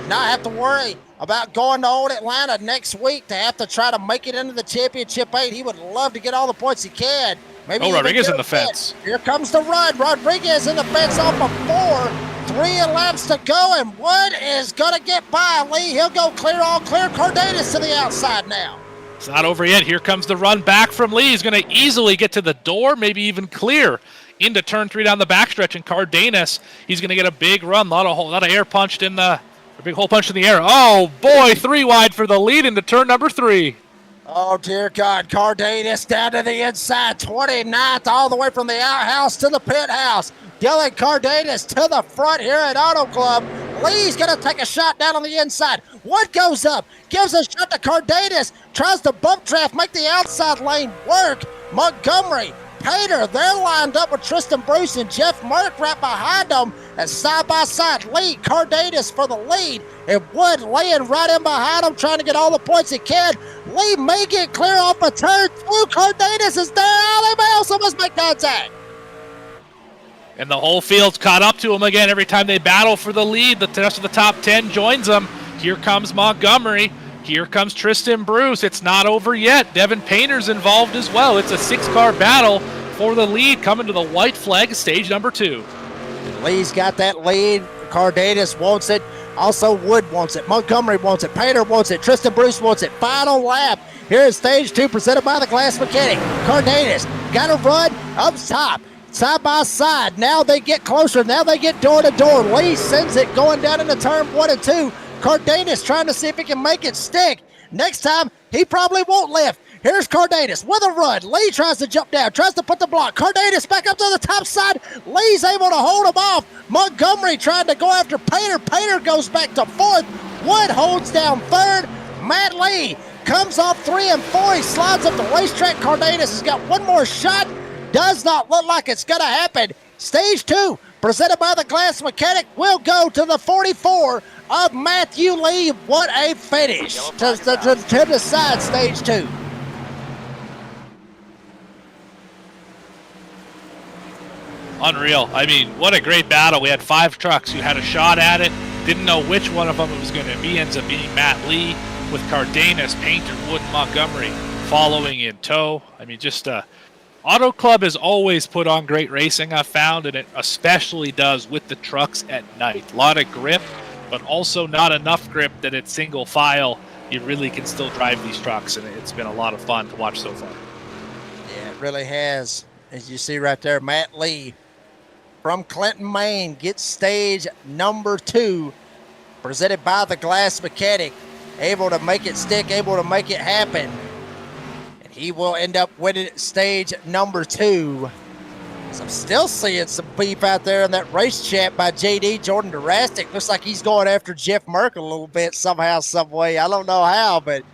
Not have to worry about going to Old Atlanta next week to have to try to make it into the championship 8. He would love to get all the points he can. Maybe Rodriguez in the fence. Here comes the run. Rodriguez in the fence off of 4. 3 laps to go, and Wood is going to get by Lee. He'll go clear, all clear. Cardenas to the outside now. It's not over yet. Here comes the run back from Lee. He's going to easily get to the door, maybe even clear into turn 3 down the backstretch. And Cardenas, he's going to get a big run. A lot of air punched in the... A big hole punch in the air. Oh, boy, 3 wide for the lead into turn number 3. Oh, dear God. Cardenas down to the inside. 29th all the way from the outhouse to the pit house. Dylan Cardenas to the front here at Auto Club. Lee's going to take a shot down on the inside. Wood goes up, gives a shot to Cardenas, tries to bump draft, make the outside lane work. Montgomery, Painter, they're lined up with Tristan Bruce and Jeff Merck right behind them. And side by side, Lee, Cardenas for the lead. And Wood laying right in behind him, trying to get all the points he can. Lee may get clear off a turn 2. Cardenas is there. Oh, they may also must make contact. And the whole field's caught up to him again every time they battle for the lead. The rest of the top 10 joins them. Here comes Montgomery. Here comes Tristan Bruce. It's not over yet. Devin Painter's involved as well. It's a 6-car battle for the lead coming to the white flag stage number 2. Lee's got that lead. Cardenas wants it. Also, Wood wants it. Montgomery wants it. Painter wants it. Tristan Bruce wants it. Final lap. Here is stage 2 presented by the Glass Mechanic. Cardenas got to run up top. Side by side. Now they get closer. Now they get door to door. Lee sends it going down into turn 1 and 2. Cardenas trying to see if he can make it stick. Next time, he probably won't lift. Here's Cardenas with a run. Lee tries to jump down, tries to put the block. Cardenas back up to the top side. Lee's able to hold him off. Montgomery trying to go after Painter. Painter goes back to 4th. Wood holds down 3rd. Matt Lee comes off 3 and 4. He slides up the racetrack. Cardenas has got one more shot. Does not look like it's going to happen. Stage 2, presented by the Glass Mechanic, will go to the 44 of Matthew Lee. What a finish to decide stage 2. Unreal. I mean, what a great battle. We had 5 trucks. You had a shot at it. Didn't know which one of them it was going to be. Ends up being Matt Lee with Cardenas, Painter, Wood, and Montgomery following in tow. I mean, just Auto Club has always put on great racing, I've found, and it especially does with the trucks at night. A lot of grip, but also not enough grip that it's single file. You really can still drive these trucks, and it's been a lot of fun to watch so far. Yeah, it really has. As you see right there, Matt Lee from Clinton, Maine gets stage number 2, presented by the Glass Mechanic. Able to make it stick, able to make it happen. And he will end up winning stage number 2. So I'm still seeing some beef out there in that race chat by JD. Jordan Durastic looks like he's going after Jeff Merkel a little bit somehow, some way. I don't know how, but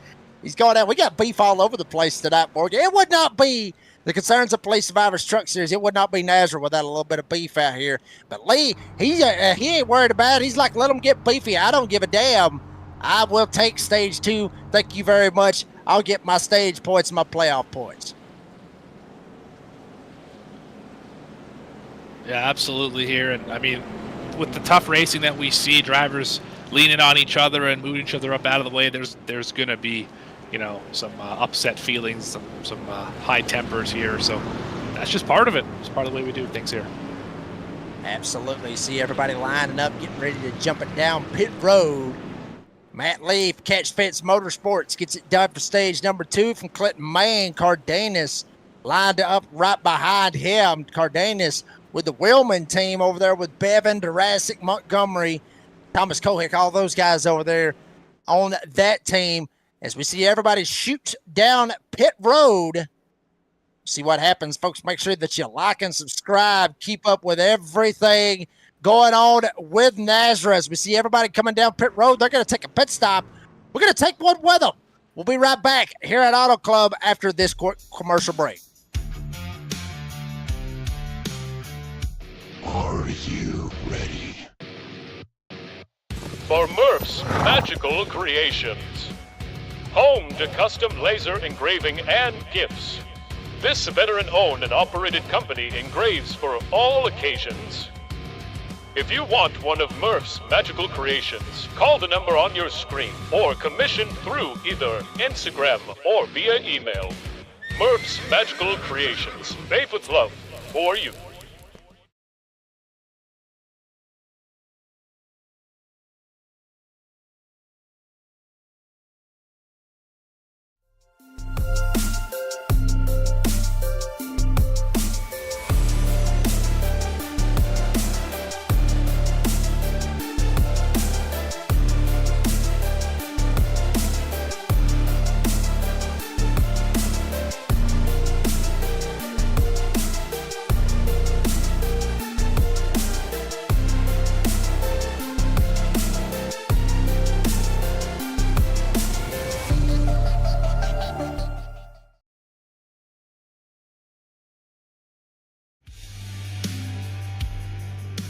he's going out. We got beef all over the place tonight, Morgan. It would not be the concerns of Police Survivors Truck Series. It would not be Nazareth without a little bit of beef out here. But Lee, he ain't worried about it. He's like, let him get beefy. I don't give a damn. I will take stage 2. Thank you very much. I'll get my stage points, my playoff points. Yeah, absolutely here. And I mean, with the tough racing that we see, drivers leaning on each other and moving each other up out of the way, there's going to be, you know, some upset feelings, some high tempers here. So that's just part of it. It's part of the way we do things here. Absolutely. See everybody lining up, getting ready to jump it down pit road. Matt Lee, Catch Fence Motorsports, gets it done for stage number 2 from Clinton, Maine. Cardenas lined up right behind him. Cardenas with the Willman team over there with Bevan, Durastic, Montgomery, Thomas Kohick, all those guys over there on that team. As we see everybody shoot down pit road. See what happens, folks. Make sure that you like and subscribe. Keep up with everything going on with Nazareth. We see everybody coming down pit road. They're going to take a pit stop. We're going to take one with them. We'll be right back here at Auto Club after this commercial break. Are you ready? For Murph's Magical Creations. Home to custom laser engraving and gifts. This veteran-owned and operated company engraves for all occasions. If you want one of Murph's magical creations, call the number on your screen or commission through either Instagram or via email. Murph's Magical Creations, made with love for you.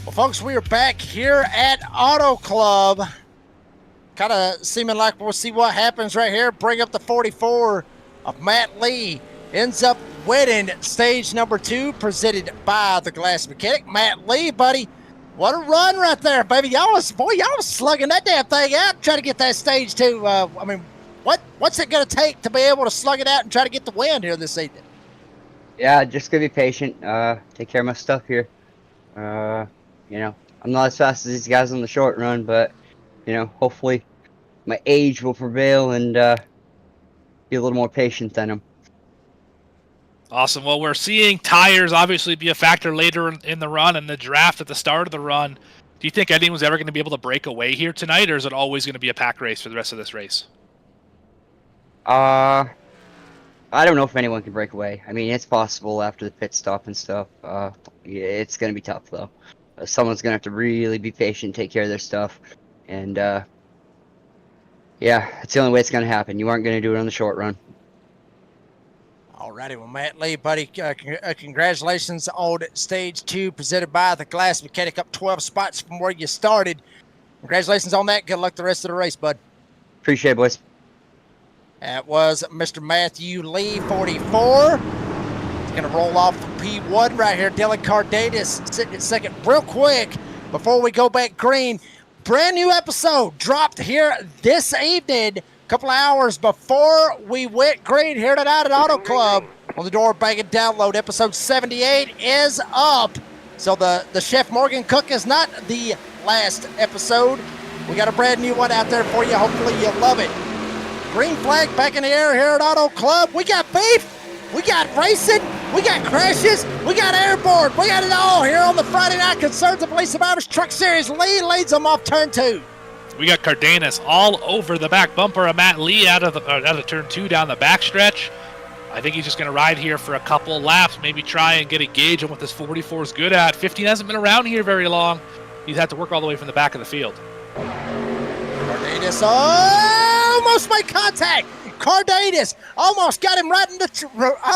Well, folks, we are back here at Auto Club. Kind of seeming like we'll see what happens right here. Bring up the 44 of Matt Lee. Ends up winning stage number 2, presented by the Glass Mechanic. Matt Lee, buddy, What a run right there, baby. Y'all was slugging that damn thing out, trying to get that stage too. I mean, what's it going to take to be able to slug it out and try to get the win here this evening? Yeah, just gonna be patient. Take care of my stuff here. You know, I'm not as fast as these guys on the short run, but you know, hopefully my age will prevail and be a little more patient than them. Awesome. Well, we're seeing tires obviously be a factor later in the run and the draft at the start of the run. Do you think anyone's ever going to be able to break away here tonight, or is it always going to be a pack race for the rest of this race? I don't know if anyone can break away. I mean, it's possible after the pit stop and stuff. Yeah, it's going to be tough, though. Someone's going to have to really be patient, take care of their stuff. And, yeah, it's the only way it's going to happen. You aren't going to do it on the short run. All righty, well, Matt Lee, buddy, congratulations on Stage 2 presented by the Glass Mechanic, up 12 spots from where you started. Congratulations on that. Good luck the rest of the race, bud. Appreciate it, boys. That was Mr. Matthew Lee, 44. He's going to roll off from P1 right here. Dylan Cardenas sitting at second. Real quick, before we go back green, brand new episode dropped here this evening, a couple of hours before we went green here tonight at Auto Club. On the door, bang and download. Episode 78 is up. So the Chef Morgan Cook is not the last episode. We got a brand new one out there for you. Hopefully you love it. Green flag back in the air here at Auto Club. We got beef, we got racing, we got crashes, we got airborne, we got it all here on the Friday Night Concerns of Police Survivors Truck Series. Lee leads them off turn 2. We got Cardenas all over the back bumper of Matt Lee out of turn 2 down the backstretch. I think he's just going to ride here for a couple laps, maybe try and get a gauge on what this 44 is good at. 15 hasn't been around here very long. He's had to work all the way from the back of the field. Cardenas almost made contact. Cardenas almost got him right in the,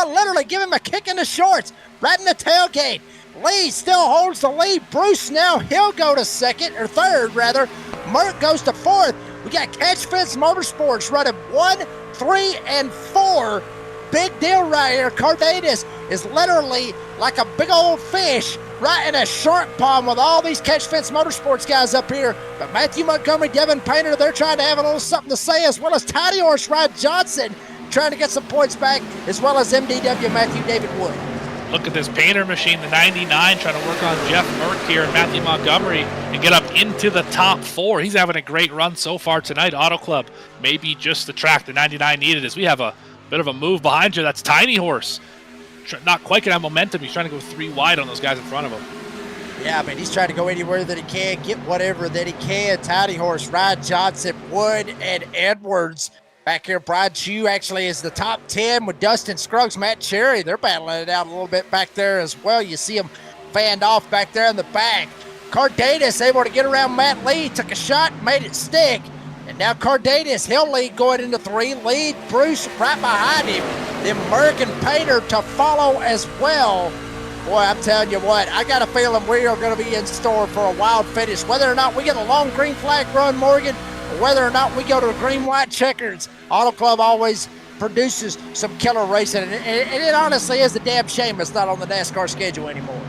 literally give him a kick in the shorts, right in the tailgate. Lee still holds the lead. Bruce now, he'll go to second, or third rather. Merck goes to fourth. We got Catch Fence Motorsports running 1, 3, and 4. Big deal right here. Cardenas is literally like a big old fish right in a shark pond with all these Catch Fence Motorsports guys up here. But Matthew Montgomery, Devin Painter, they're trying to have a little something to say, as well as Tiny Horse Rod Johnson trying to get some points back, as well as MDW Matthew David Wood. Look at this Painter machine, the 99, trying to work on Jeff Merck here and Matthew Montgomery and get up into the top 4. He's having a great run so far tonight. Auto Club, maybe just the track the 99 needed, as we have a bit of a move behind you. That's Tiny Horse. Not quite gonna have momentum. He's trying to go 3 wide on those guys in front of him. Yeah, I mean, he's trying to go anywhere that he can, get whatever that he can. Tiny Horse, Rod Johnson, Wood, and Edwards. Back here, Brian Chew actually is the top 10 with Dustin Scruggs, Matt Cherry. They're battling it out a little bit back there as well. You see them fanned off back there in the back. Cardenas able to get around Matt Lee, took a shot, made it stick. And now Cardenas, he'll lead going into 3. Lead Bruce right behind him. Then Merck and Painter to follow as well. Boy, I'm telling you what, I got a feeling we are going to be in store for a wild finish. Whether or not we get a long green flag run, Morgan, or whether or not we go to green-white checkers, Auto Club always produces some killer racing. And it honestly is a damn shame it's not on the NASCAR schedule anymore.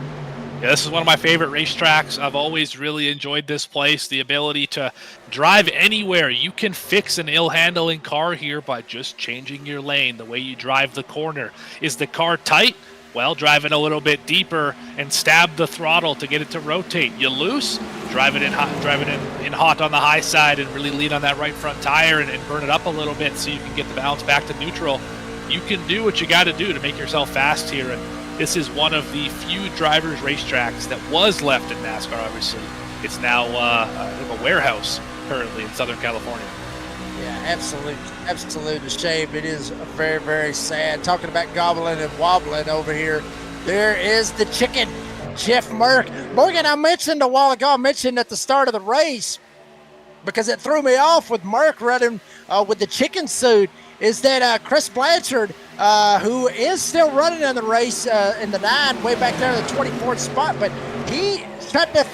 Yeah, this is one of my favorite racetracks. I've always really enjoyed this place. The ability to drive anywhere. You can fix an ill-handling car here by just changing your lane, the way you drive the corner. Is the car tight? Well, drive it a little bit deeper and stab the throttle to get it to rotate. You loose? Drive it in hot on the high side and really lean on that right front tire and burn it up a little bit so you can get the balance back to neutral. You can do what you got to do to make yourself fast here. And this is one of the few drivers' racetracks that was left in NASCAR, obviously. It's now a warehouse currently in Southern California. Yeah, absolute a shame. It is very, very sad. Talking about gobbling and wobbling over here, there is the chicken, Jeff Merck. Morgan, I mentioned a while ago, at the start of the race, because it threw me off with Merck running with the chicken suit, is that Chris Blanchard, who is still running in the race in the 9, way back there in the 24th spot, but he tried to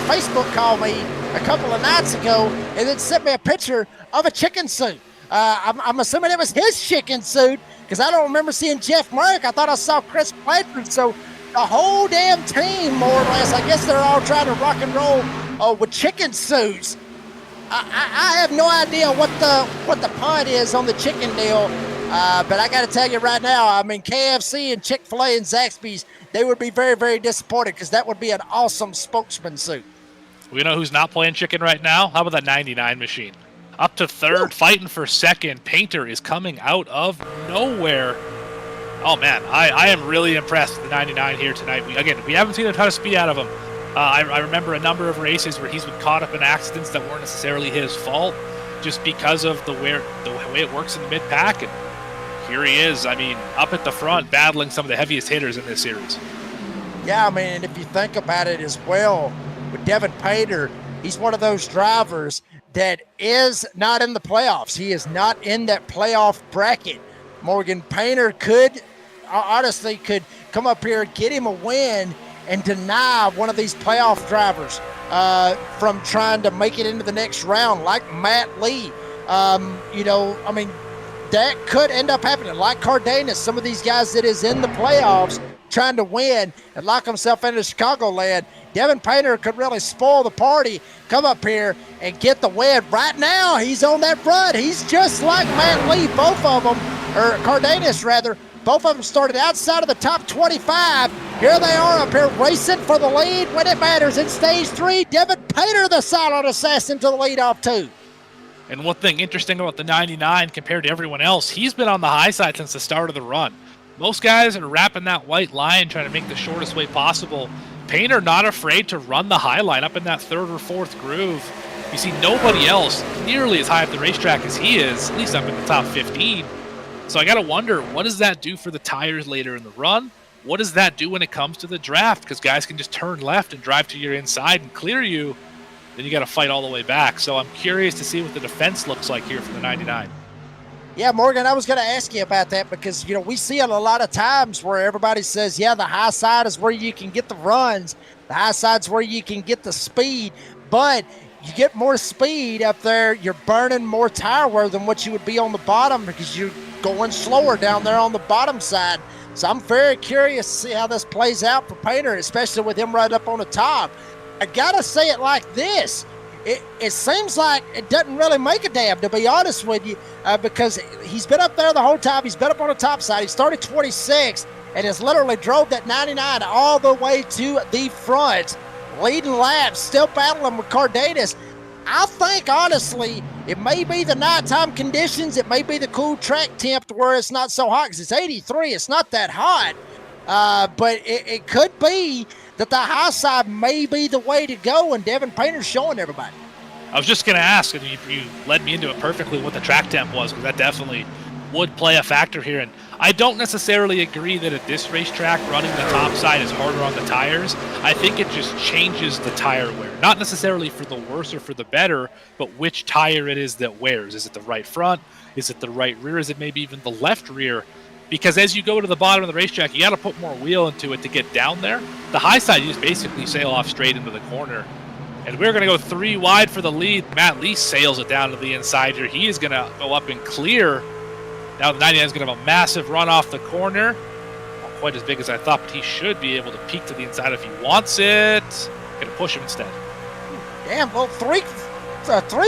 Facebook call me a couple of nights ago and then sent me a picture of a chicken suit. I'm assuming it was his chicken suit, because I don't remember seeing Jeff Merck. I thought I saw Chris Blanchard. So the whole damn team, more or less. I guess they're all trying to rock and roll with chicken suits. I have no idea what the punt is on the chicken deal, but I got to tell you right now, I mean, KFC and Chick-fil-A and Zaxby's, they would be very, very disappointed because that would be an awesome spokesman suit. We know who's not playing chicken right now? How about that 99 machine? Up to third, fighting for second. Painter is coming out of nowhere. Oh, man, I am really impressed with the 99 here tonight. We haven't seen a ton of speed out of him. I remember a number of races where he's been caught up in accidents that weren't necessarily his fault just because of the way it works in the mid-pack. And here he is, I mean, up at the front, battling some of the heaviest hitters in this series. Yeah, I mean, and if you think about it as well, with Devin Painter, he's one of those drivers that is not in the playoffs. He is not in that playoff bracket. Morgan Painter could come up here, get him a win, and deny one of these playoff drivers from trying to make it into the next round, like Matt Lee. I mean, that could end up happening. Like Cardenas, some of these guys that is in the playoffs trying to win and lock himself into Chicagoland, Devin Painter could really spoil the party, come up here and get the win. Right now, he's on that run. He's just like Matt Lee, both of them, or Cardenas rather. Both of them started outside of the top 25. Here they are up here racing for the lead when it matters in stage 3. Devin Painter, the silent assassin, to the lead off 2. And one thing interesting about the 99 compared to everyone else, he's been on the high side since the start of the run. Most guys are wrapping that white line, trying to make the shortest way possible. Painter not afraid to run the high line up in that 3rd or 4th groove. You see nobody else nearly as high up the racetrack as he is, at least up in the top 15. So I got to wonder, what does that do for the tires later in the run? What does that do when it comes to the draft? Because guys can just turn left and drive to your inside and clear you. Then you got to fight all the way back. So I'm curious to see what the defense looks like here for the 99. Yeah, Morgan, I was going to ask you about that because, we see it a lot of times where everybody says, yeah, the high side is where you can get the runs. The high side's where you can get the speed. But you get more speed up there, you're burning more tire wear than what you would be on the bottom because you're going slower down there on the bottom side. So I'm very curious to see how this plays out for Painter, especially with him right up on the top. I got to say it like this. It seems like it doesn't really make a damn, to be honest with you, because he's been up there the whole time. He's been up on the top side. He started 26 and has literally drove that 99 all the way to the front. Leading laps, still battling with Cardenas. I think, honestly, it may be the nighttime conditions. It may be the cool track temp where it's not so hot because it's 83. It's not that hot. But it could be that the high side may be the way to go, and Devin Painter's showing everybody. I was just going to ask, and you led me into it perfectly, what the track temp was, because that definitely would play a factor here. And I don't necessarily agree that at this racetrack running the top side is harder on the tires. I think it just changes the tire wear. Not necessarily for the worse or for the better, but which tire it is that wears. Is it the right front? Is it the right rear? Is it maybe even the left rear? Because as you go to the bottom of the racetrack, you got to put more wheel into it to get down there. The high side, you just basically sail off straight into the corner. And we're going to go 3 wide for the lead. Matt Lee sails it down to the inside here. He is going to go up and clear. Now the 99 is going to have a massive run off the corner. Not quite as big as I thought, but he should be able to peek to the inside if he wants it. Going to push him instead. Damn, well, three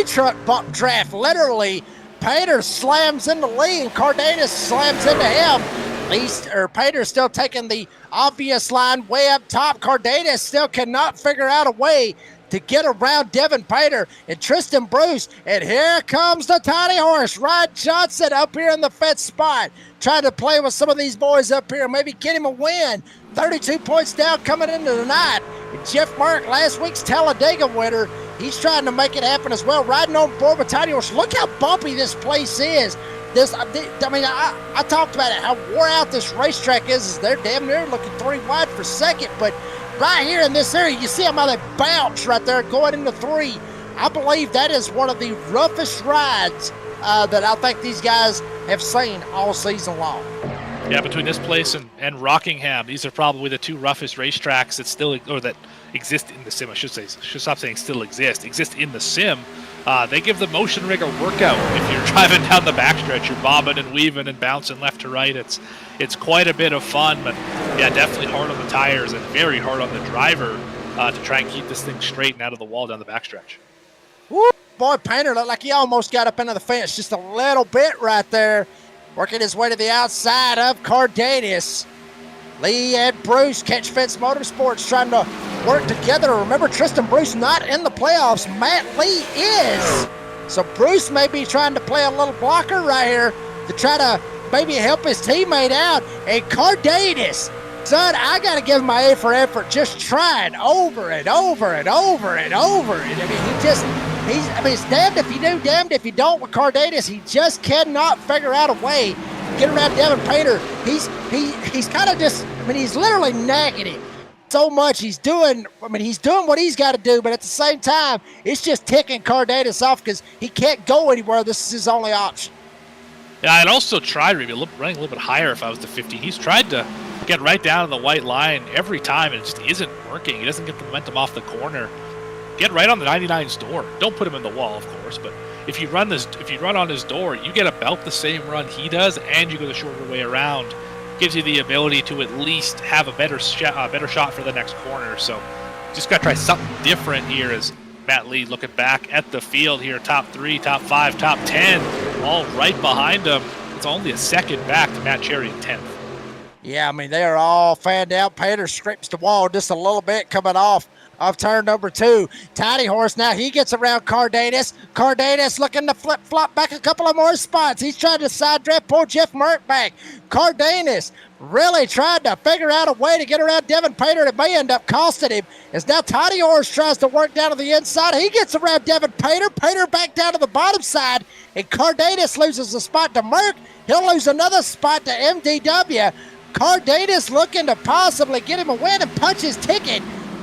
truck bump draft, literally. Painter slams into Lee and Cardenas slams into him. Painter still taking the obvious line way up top. Cardenas still cannot figure out a way to get around Devin Painter and Tristan Bruce. And here comes the tiny horse, Ryan Johnson, up here in the 5th spot, trying to play with some of these boys up here, maybe get him a win. 32 points down coming into the night. And Jeff Mark, last week's Talladega winner, he's trying to make it happen as well, riding on board with tiny horse. Look how bumpy this place is. I talked about it, how wore out this racetrack is they're damn near looking 3 wide for second, but right here in this area, you see how they bounce right there going into 3. I believe that is one of the roughest rides that I think these guys have seen all season long. Yeah, between this place and Rockingham, these are probably the 2 roughest racetracks that exist in the sim. I should stop saying still exist in the sim. They give the motion rig a workout. If you're driving down the backstretch, you're bobbing and weaving and bouncing left to right. It's quite a bit of fun, but Yeah, definitely hard on the tires and very hard on the driver to try and keep this thing straight and out of the wall down the backstretch. Woo, boy, Painter looked like he almost got up into the fence just a little bit right there. Working his way to the outside of Cardenas. Lee and Bruce, Catch Fence Motorsports, trying to work together. Remember, Tristan Bruce not in the playoffs. Matt Lee is. So Bruce may be trying to play a little blocker right here to try to maybe help his teammate out. And Cardenas, son, I got to give him my A for effort. Just trying over and over and over and over. And I mean, it's damned if you do, damned if you don't with Cardenas. He just cannot figure out a way to get around Devin Painter. He's kind of just, I mean, he's literally nagging him so much. He's doing what he's got to do, but at the same time, it's just ticking Cardenas off because he can't go anywhere. This is his only option. Yeah, I'd also tried running a little bit higher if I was to 15. He's tried to get right down to the white line every time, and it just isn't working. He doesn't get the momentum off the corner. Get right on the 99's door. Don't put him in the wall, of course, but if you run on his door, you get about the same run he does, and you go the shorter way around. Gives you the ability to at least have a better shot for the next corner. So just got to try something different here as Matt Lee looking back at the field here. Top 3, top 5, top 10, all right behind him. It's only a second back to Matt Cherry in 10th. Yeah, I mean, they are all fanned out. Painter scrapes the wall just a little bit coming off of turn number 2. Tiny Horse now, he gets around Cardenas. Cardenas looking to flip-flop back a couple of more spots. He's trying to side draft, pull Jeff Merck back. Cardenas really tried to figure out a way to get around Devin Painter. It may end up costing him. As now Tiny Horse tries to work down to the inside. He gets around Devin Painter. Painter back down to the bottom side. And Cardenas loses a spot to Merck. He'll lose another spot to MDW. Cardenas looking to possibly get him a win and punch his ticket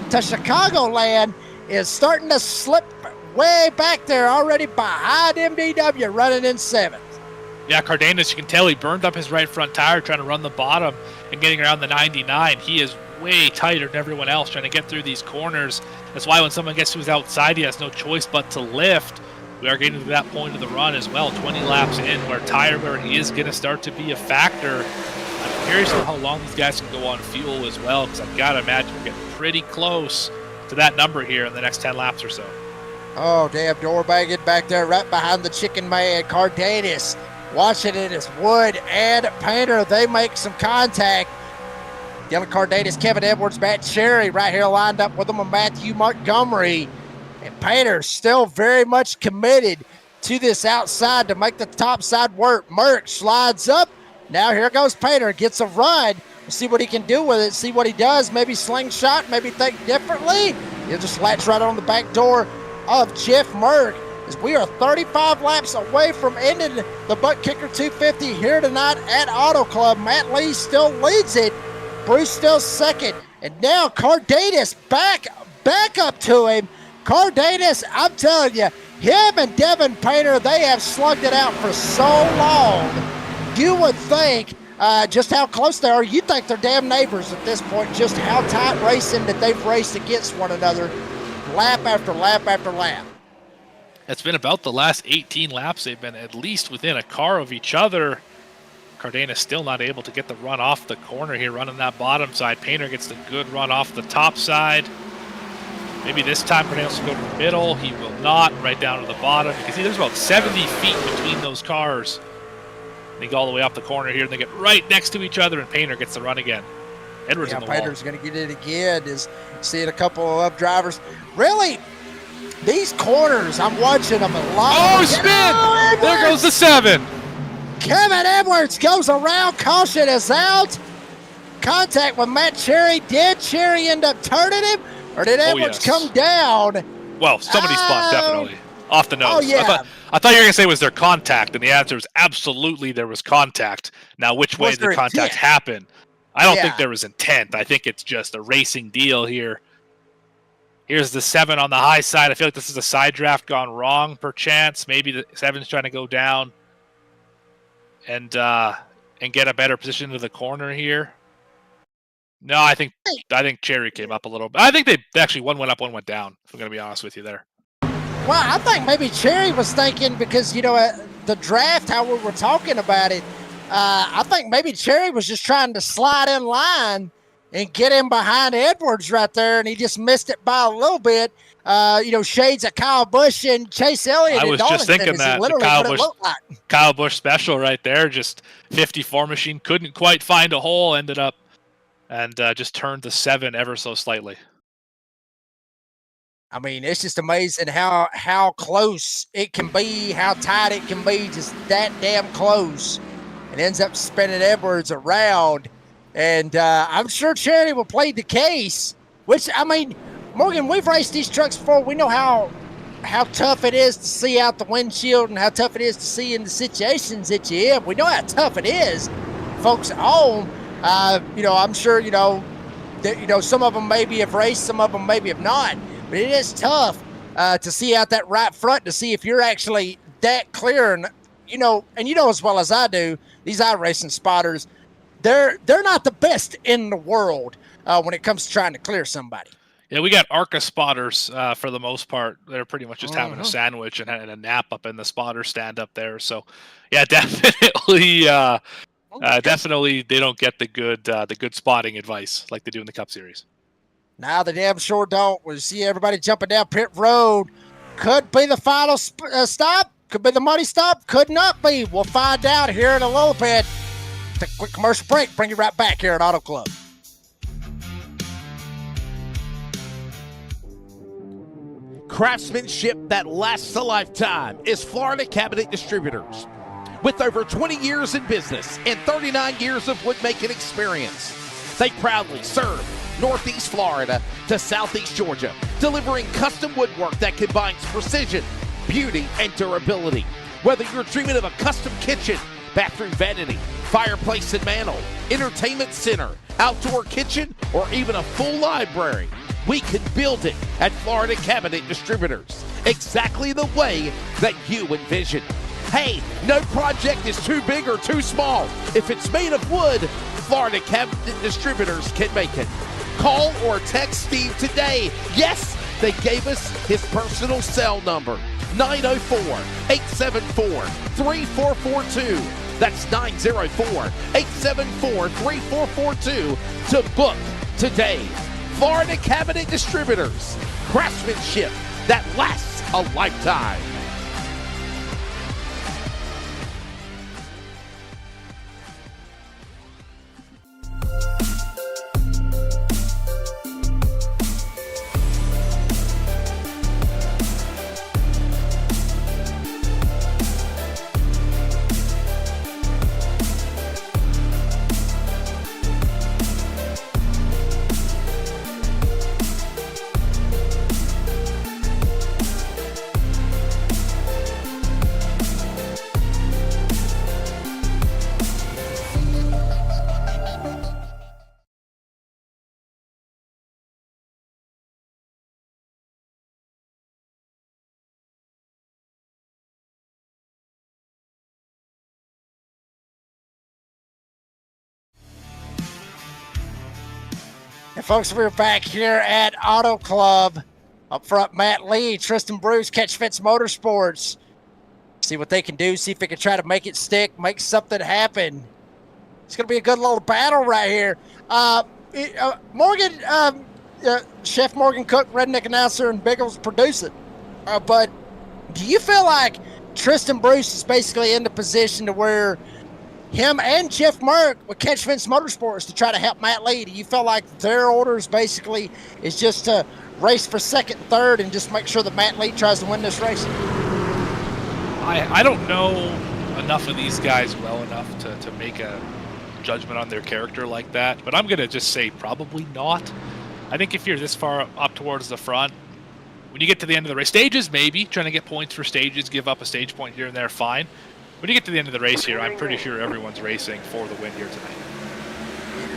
to Chicagoland is starting to slip way back there, already behind MDW, running in 7th. Yeah, Cardenas, you can tell he burned up his right front tire trying to run the bottom and getting around the 99. He is way tighter than everyone else trying to get through these corners. That's why when someone gets to his outside, he has no choice but to lift. We are getting to that point of the run as well, 20 laps in, where tire wear is going to start to be a factor. I'm curious on how long these guys can go on fuel as well, because I've got to imagine we're getting pretty close to that number here in the next 10 laps or so. Oh, damn, door banging back there right behind the chicken man. Cardenas watching it as Wood and Painter, they make some contact. Dylan Cardenas, Kevin Edwards, Matt Cherry right here lined up with them with Matthew Montgomery. And Painter still very much committed to this outside to make the top side work. Merck slides up. Now here goes Painter, gets a run. We'll see what he can do with it, see what he does. Maybe slingshot, maybe think differently. He'll just latch right on the back door of Jeff Merck. As we are 35 laps away from ending the ButtKicker 250 here tonight at Auto Club. Matt Lee still leads it. Bruce still second. And now Cardenas back up to him. Cardenas, I'm telling you, him and Devin Painter, they have slugged it out for so long. You would think just how close they are. You think they're damn neighbors at this point, just how tight racing that they've raced against one another lap after lap after lap. It's been about the last 18 laps. They've been at least within a car of each other. Cardenas still not able to get the run off the corner here, running that bottom side. Painter gets the good run off the top side. Maybe this time Cardenas will go to the middle. He will not, right down to the bottom. You can see there's about 70 feet between those cars. They go all the way up the corner here, and they get right next to each other, and Painter gets the run again. Edwards in the Painter's going to get it again. Is seeing a couple of drivers. Really, these corners, I'm watching them a lot. Oh, spin! There goes the 7. Kevin Edwards goes around. Caution is out. Contact with Matt Cherry. Did Cherry end up turning him, or did Edwards come down? Well, somebody's spot, definitely. Off the nose. Oh, yeah. I thought you were going to say, was there contact? And the answer is absolutely there was contact. Now, which way did the contact happen? I don't think there was intent. I think it's just a racing deal here. Here's the 7 on the high side. I feel like this is a side draft gone wrong, perchance. Maybe the 7's trying to go down and get a better position to the corner here. No, I think Cherry came up a little bit. I think they actually one went up, one went down, if I'm going to be honest with you there. Well, I think maybe Cherry was thinking because, the draft, how we were talking about it, I think maybe Cherry was just trying to slide in line and get him behind Edwards right there, and he just missed it by a little bit. Shades of Kyle Busch and Chase Elliott. I was just thinking that the Kyle Busch special right there, just 54 machine, couldn't quite find a hole, ended up and just turned the 7 ever so slightly. I mean, it's just amazing how close it can be, how tight it can be, just that damn close. It ends up spinning Edwards around, and I'm sure Charity will plead the case, which, I mean, Morgan, we've raced these trucks before. We know how tough it is to see out the windshield and how tough it is to see in the situations that you're in. We know how tough it is. Folks at home, I'm sure, some of them maybe have raced, some of them maybe have not. But it is tough to see out that right front to see if you're actually that clear. And as well as I do, these iRacing spotters, they're not the best in the world when it comes to trying to clear somebody. Yeah, we got ARCA spotters for the most part. They're pretty much just having a sandwich and a nap up in the spotter stand up there. So, yeah, definitely, definitely they don't get the good spotting advice like they do in the Cup Series. Now they damn sure don't. We see everybody jumping down pit road. Could be the final stop. Could be the money stop. Could not be. We'll find out here in a little bit. Take a quick commercial break. Bring you right back here at Auto Club. Craftsmanship that lasts a lifetime is Florida Cabinet Distributors. With over 20 years in business and 39 years of woodmaking experience, they proudly serve Northeast Florida to Southeast Georgia, delivering custom woodwork that combines precision, beauty, and durability. Whether you're dreaming of a custom kitchen, bathroom vanity, fireplace and mantle, entertainment center, outdoor kitchen, or even a full library, we can build it at Florida Cabinet Distributors, exactly the way that you envision. Hey, no project is too big or too small. If it's made of wood, Florida Cabinet Distributors can make it. Call or text Steve today. Yes, they gave us his personal cell number, 904-874-3442. That's 904-874-3442 to book today. Florida Cabinet Distributors, craftsmanship that lasts a lifetime. And folks, we're back here at Auto Club. Up front, Matt Lee, Tristan Bruce, Catch Fence Motorsports. See what they can do, see if they can try to make it stick, make something happen. It's going to be a good little battle right here. Morgan, Chef Morgan Cook, Redneck Announcer, and Biggles producer. But do you feel like Tristan Bruce is basically in the position to where him and Jeff Merck with Catch Fence Motorsports to try to help Matt Lee? Do you feel like their orders basically is just to race for second, third, and just make sure that Matt Lee tries to win this race? I don't know enough of these guys well enough to make a judgment on their character like that, but I'm going to just say probably not. I think if you're this far up towards the front, when you get to the end of the race, stages maybe, trying to get points for stages, give up a stage point here and there, fine. When you get to the end of the race here, I'm pretty sure everyone's racing for the win here tonight.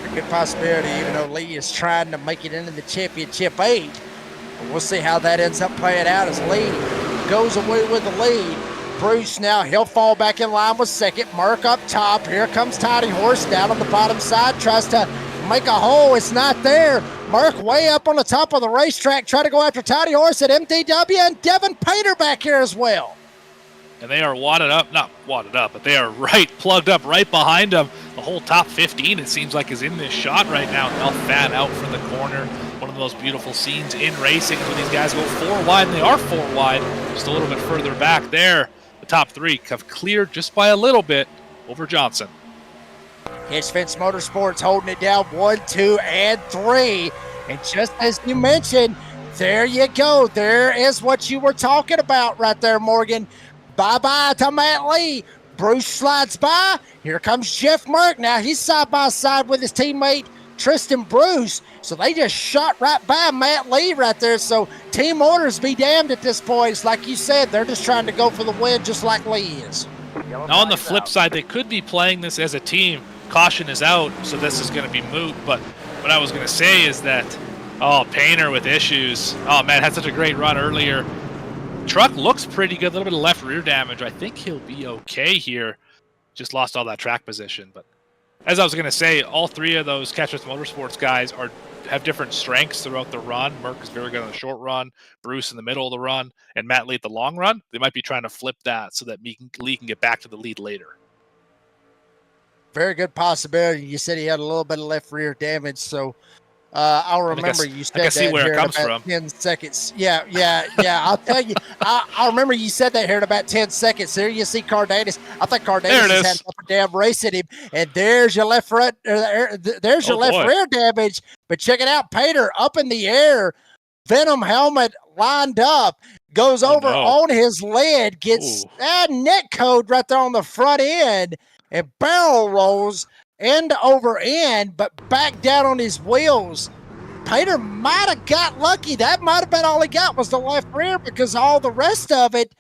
A good possibility, even though Lee is trying to make it into the championship 8. But we'll see how that ends up playing out as Lee goes away with the lead. Bruce now, he'll fall back in line with second. Merck up top. Here comes Toddy Horse down on the bottom side. Tries to make a hole. It's not there. Merck way up on the top of the racetrack. Try to go after Toddy Horse at MDW. And Devin Painter back here as well. And they are not wadded up, but they are plugged up right behind them. the whole top 15, it seems like, is in this shot right now. They'll fan out from the corner. One of the most beautiful scenes in racing is when these guys go 4 wide, and they are 4 wide. Just a little bit further back there. The top 3 have cleared just by a little bit over Johnson. Hitch Fence Motorsports holding it down 1, 2, and 3. And just as you mentioned, there you go. There is what you were talking about right there, Morgan. Bye-bye to Matt Lee. Bruce slides by. Here comes Jeff Merck. Now he's side by side with his teammate Tristan Bruce. So they just shot right by Matt Lee right there. So team orders be damned at this point. It's like you said, they're just trying to go for the win just like Lee is. Now on the flip side, they could be playing this as a team. Caution is out, so this is going to be moot. But what I was going to say is that, Painter with issues. Oh, man, had such a great run earlier. Truck looks pretty good. A little bit of left rear damage. I think he'll be okay here. Just lost all that track position. But as I was going to say, all 3 of those Catchers Motorsports guys have different strengths throughout the run. Merck is very good on the short run, Bruce in the middle of the run, and Matt Lee at the long run. They might be trying to flip that so that Lee can get back to the lead later. Very good possibility. You said he had a little bit of left rear damage, so I'll remember you said that see where here it comes in about from. 10 seconds. Yeah. I'll tell you. I'll remember you said that here in about 10 seconds. There you see Cardenas. I think Cardenas has had an up and down race at him, and there's your left front. There's your left rear damage. But check it out, Pater up in the air, Venom helmet lined up, goes over on his lid, gets that neck code right there on the front end, and barrel rolls end over end, but back down on his wheels. Pater might have got lucky. That might have been all he got was the left rear, because all the rest of it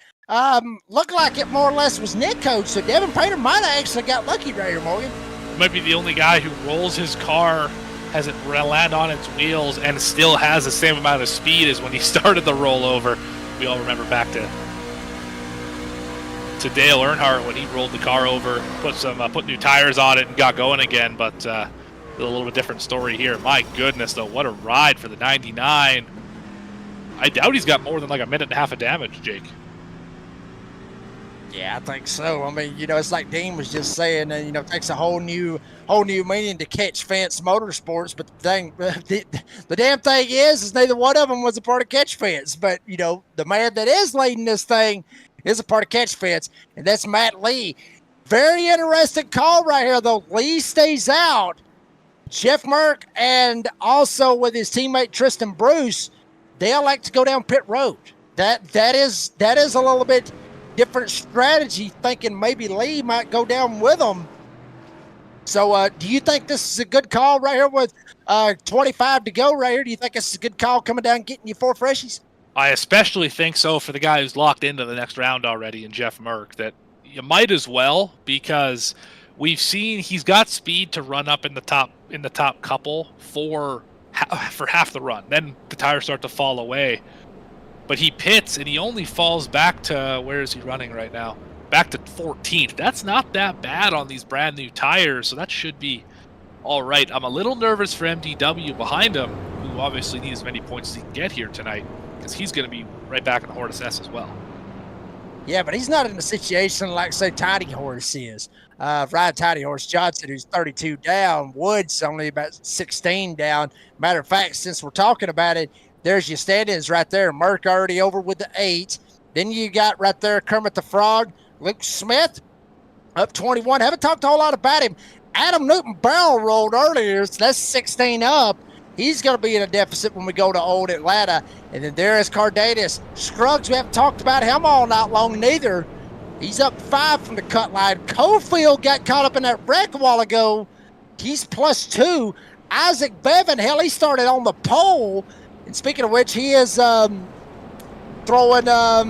looked like it more or less was neck code. So Devin Pater might have actually got lucky right here, Morgan. Might be the only guy who rolls his car, has it land on its wheels, and still has the same amount of speed as when he started the rollover. We all remember back to Dale Earnhardt when he rolled the car over, put new tires on it and got going again. But a little bit different story here. My goodness, though, what a ride for the 99. I doubt he's got more than like a minute and a half of damage, Jake. Yeah, I think so. I mean, it's like Dean was just saying, it takes a whole new meaning to Catch Fence Motorsports. But the damn thing is neither one of them was a part of Catch Fence. But the man that is leading this thing is a part of Catch Fence, and that's Matt Lee. Very interesting call right here, though. Lee stays out. Jeff Merck and also with his teammate Tristan Bruce, they elect to go down pit road. That is a little bit different strategy, thinking maybe Lee might go down with them. So do you think this is a good call right here with 25 to go right here? Do you think this is a good call coming down and getting you 4 freshies? I especially think so for the guy who's locked into the next round already in Jeff Merck, that you might as well, because we've seen he's got speed to run up in the top couple for half the run. Then the tires start to fall away. But he pits and he only falls back to, where is he running right now? Back to 14th. That's not that bad on these brand new tires, so that should be all right. I'm a little nervous for MDW behind him, who obviously needs as many points as he can get here tonight, because he's going to be right back in the Hortus S as well. Yeah, but he's not in a situation like, say, Tiny Horse is. Ryan Tiny Horse Johnson, who's 32 down. Woods only about 16 down. Matter of fact, since we're talking about it, there's your stand-ins right there. Merck already over with the 8. Then you got right there Kermit the Frog. Luke Smith up 21. Haven't talked a whole lot about him. Adam Newton barrel rolled earlier, so that's 16 up. He's going to be in a deficit when we go to Old Atlanta. And then there is Cardenas. Scruggs, we haven't talked about him all night long neither. He's up 5 from the cut line. Cofield got caught up in that wreck a while ago. He's +2. Isaac Bevan, hell, he started on the pole. And speaking of which, he is throwing a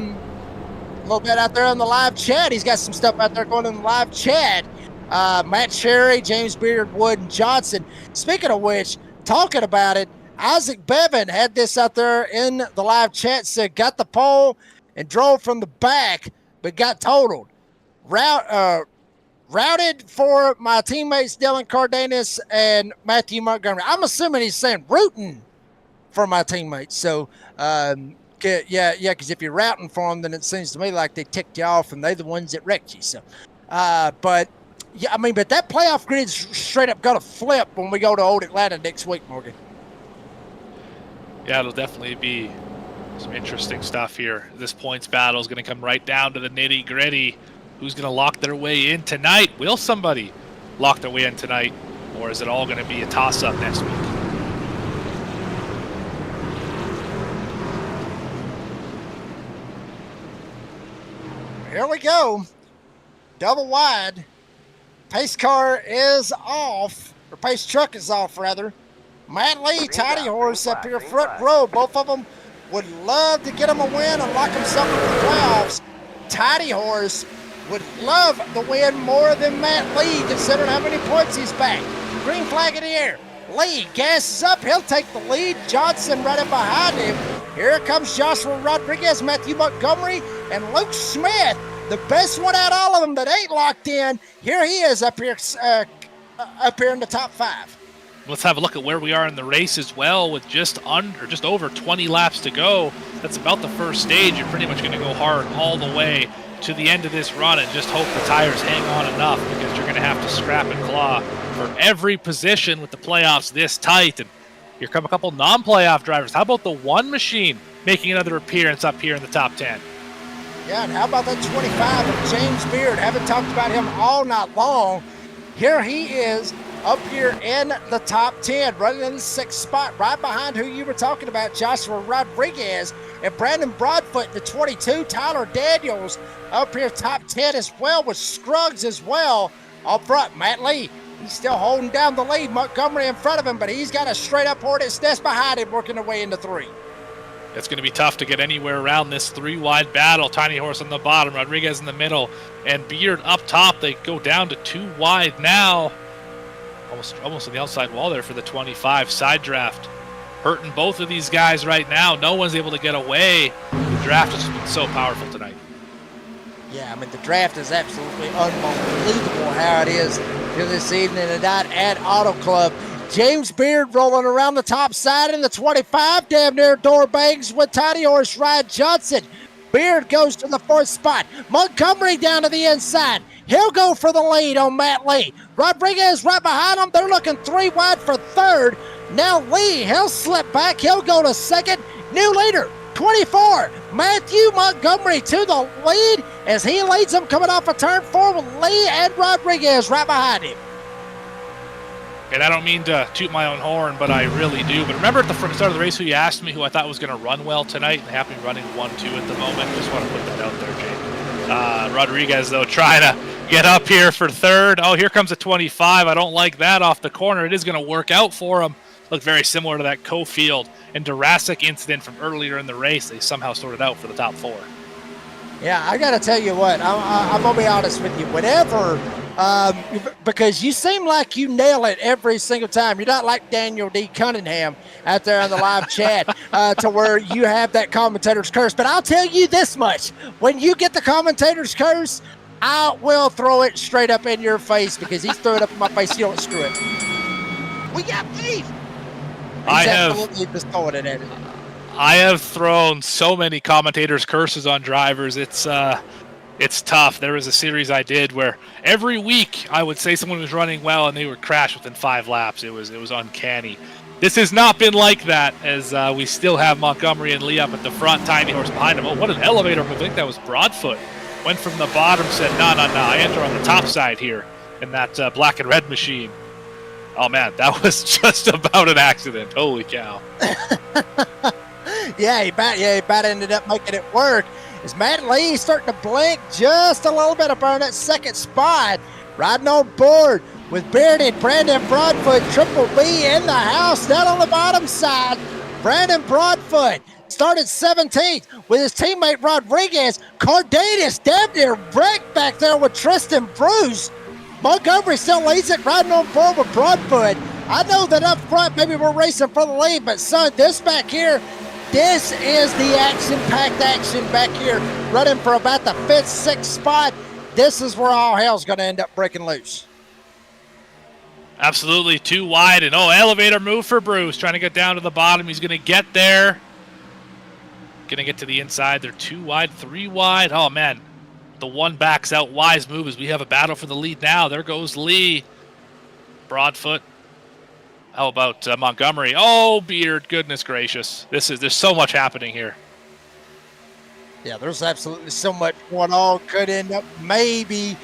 little bit out there on the live chat. He's got some stuff out there going in the live chat. Matt Cherry, James Beard, Wood, and Johnson. Speaking of which, talking about it, Isaac Bevan had this out there in the live chat, said got the pole and drove from the back, but got totaled. Routed for my teammates Dylan Cardenas and Matthew Montgomery. I'm assuming he's saying rooting for my teammates. So, because if you're routing for them, then it seems to me like they ticked you off and they're the ones that wrecked you. So, but Yeah, I mean, but that playoff grid's straight up going to flip when we go to Old Atlanta next week, Morgan. Yeah, it'll definitely be some interesting stuff here. This points battle is going to come right down to the nitty gritty. Who's going to lock their way in tonight? Will somebody lock their way in tonight? Or is it all going to be a toss-up next week? Here we go. Double wide. Pace car is off, or pace truck is off, rather. Matt Lee, Tiny Horse up here front row. Both of them would love to get him a win and lock himself into the playoffs. Tiny Horse would love the win more than Matt Lee, considering how many points he's back. Green flag in the air. Lee gasses up. He'll take the lead. Johnson right up behind him. Here comes Joshua Rodriguez, Matthew Montgomery, and Luke Smith. The best one out of all of them that ain't locked in. Here he is up here in the top 5. Let's have a look at where we are in the race as well, with just over 20 laps to go. That's about the first stage. You're pretty much going to go hard all the way to the end of this run and just hope the tires hang on enough, because you're going to have to scrap and claw for every position with the playoffs this tight. And here come a couple non-playoff drivers. How about the one machine making another appearance up here in the top 10? Yeah, and how about that 25 of James Beard? Haven't talked about him all night long. Here he is up here in the top 10, running in the 6th spot, right behind who you were talking about, Joshua Rodriguez, and Brandon Broadfoot, the 22, Tyler Daniels, up here top 10 as well, with Scruggs as well. Up front, Matt Lee, he's still holding down the lead. Montgomery in front of him, but he's got a straight-up Hornet's Nest behind him, working their way into 3. It's going to be tough to get anywhere around this 3-wide battle. Tiny Horse on the bottom, Rodriguez in the middle, and Beard up top. They go down to 2 wide now. Almost on the outside wall there for the 25 side draft. Hurting both of these guys right now. No one's able to get away. The draft has been so powerful tonight. Yeah, I mean, the draft is absolutely unbelievable how it is here this evening tonight at Auto Club. James Beard rolling around the top side in the 25, damn near door bangs with Tiny Horse Ryan Johnson. Beard goes to the 4th spot. Montgomery down to the inside. He'll go for the lead on Matt Lee. Rodriguez right behind him. They're looking 3 wide for 3rd. Now Lee, he'll slip back. He'll go to 2nd. New leader, 24. Matthew Montgomery to the lead as he leads them coming off a turn 4 with Lee and Rodriguez right behind him. And I don't mean to toot my own horn, but I really do. But remember at the start of the race who you asked me who I thought was going to run well tonight? They happen to be running 1-2 at the moment. Just want to put that out there, Jake. Rodriguez, though, trying to get up here for 3rd. Oh, here comes a 25. I don't like that off the corner. It is going to work out for him. Looked very similar to that Cofield and Durasic incident from earlier in the race. They somehow sorted out for the top 4. Yeah, I got to tell you what, I'm going to be honest with you. Whenever, because you seem like you nail it every single time. You're not like Daniel D. Cunningham out there on the live chat to where you have that commentator's curse. But I'll tell you this much. When you get the commentator's curse, I will throw it straight up in your face, because he's throwing it up in my face. You don't screw it. We got beef. I have thrown so many commentators' curses on drivers. It's tough. There was a series I did where every week I would say someone was running well and they would crash within 5 laps. It was uncanny. This has not been like that, as we still have Montgomery and Lee up at the front. Tiny Horse behind him. Oh, what an elevator move. I think that was Broadfoot. Went from the bottom, said, no, I enter on the top side here in that black and red machine. Oh, man, that was just about an accident. Holy cow. Yeah, he about ended up making it work. As Matt Lee starting to blink just a little bit up on that 2nd spot. Riding on board with Bearded, Brandon Broadfoot, Triple B in the house, down on the bottom side. Brandon Broadfoot started 17th with his teammate Rodriguez. Cardenas damn near wrecked back there with Tristan Bruce. Montgomery still leads it, riding on board with Broadfoot. I know that up front maybe we're racing for the lead, but son, this back here, this is the action-packed action back here, running for about the 5th, 6th spot. This is where all hell's going to end up breaking loose. Absolutely, 2 wide, and elevator move for Bruce, trying to get down to the bottom. He's going to get there. Going to get to the inside. They're 2 wide, 3 wide. Oh, man. The one backs out. Wise move as we have a battle for the lead now. There goes Lee. Broadfoot. How about Montgomery? Oh, Beard, goodness gracious. There's so much happening here. Yeah, there's absolutely so much going on. Could end up maybe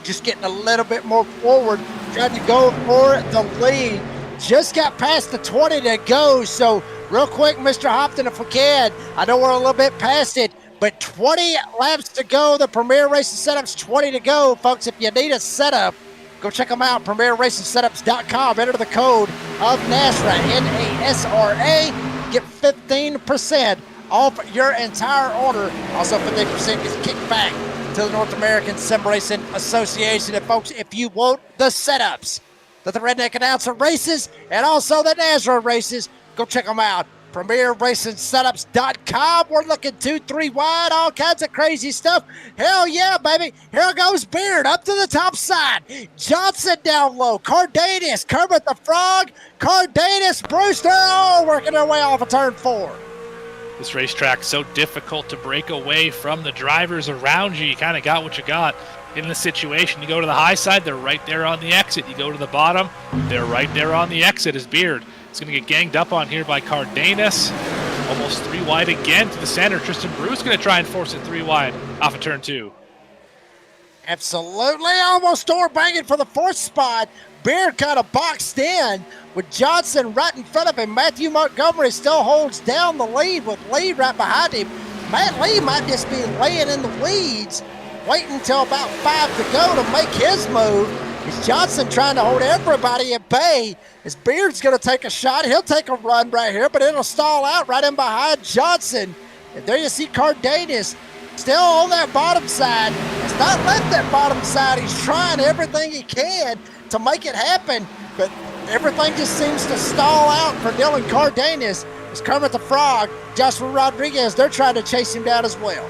just getting a little bit more forward, trying to go for the lead. Just got past the 20 to go. So real quick, Mr. Hopton, if we can, I know we're a little bit past it, but 20 laps to go. The Premier Racing Setups, 20 to go. Folks, if you need a setup, go check them out, PremierRacingSetups.com. Enter the code of NASRA, N-A-S-R-A. Get 15% off your entire order. Also, 50% is kicked back to the North American Sim Racing Association. And folks, if you want the setups that the Redneck Announcer races and also the NASRA races, go check them out. PremierRacingSetups.com. We're looking 2-3 wide, all kinds of crazy stuff. Hell yeah, baby. Here goes Beard up to the top side. Johnson down low. Cardenas, Kermit the Frog, Cardenas, Brewster, all working their way off of turn 4. This racetrack's so difficult to break away from the drivers around you. You kind of got what you got in this situation. You go to the high side, they're right there on the exit. You go to the bottom, they're right there on the exit as Beard. It's going to get ganged up on here by Cardenas. Almost 3 wide again to the center. Tristan Bruce going to try and force it 3 wide off of turn 2. Absolutely. Almost door banging for the 4th spot. Beard kind of boxed in with Johnson right in front of him. Matthew Montgomery still holds down the lead with Lee right behind him. Matt Lee might just be laying in the weeds, waiting until about 5 to go to make his move. It's Johnson trying to hold everybody at bay. As Beard's going to take a shot. He'll take a run right here, but it'll stall out right in behind Johnson. And there you see Cardenas still on that bottom side. He's not left that bottom side. He's trying everything he can to make it happen, but everything just seems to stall out for Dylan Cardenas. As Kermit the Frog, Joshua Rodriguez, they're trying to chase him down as well.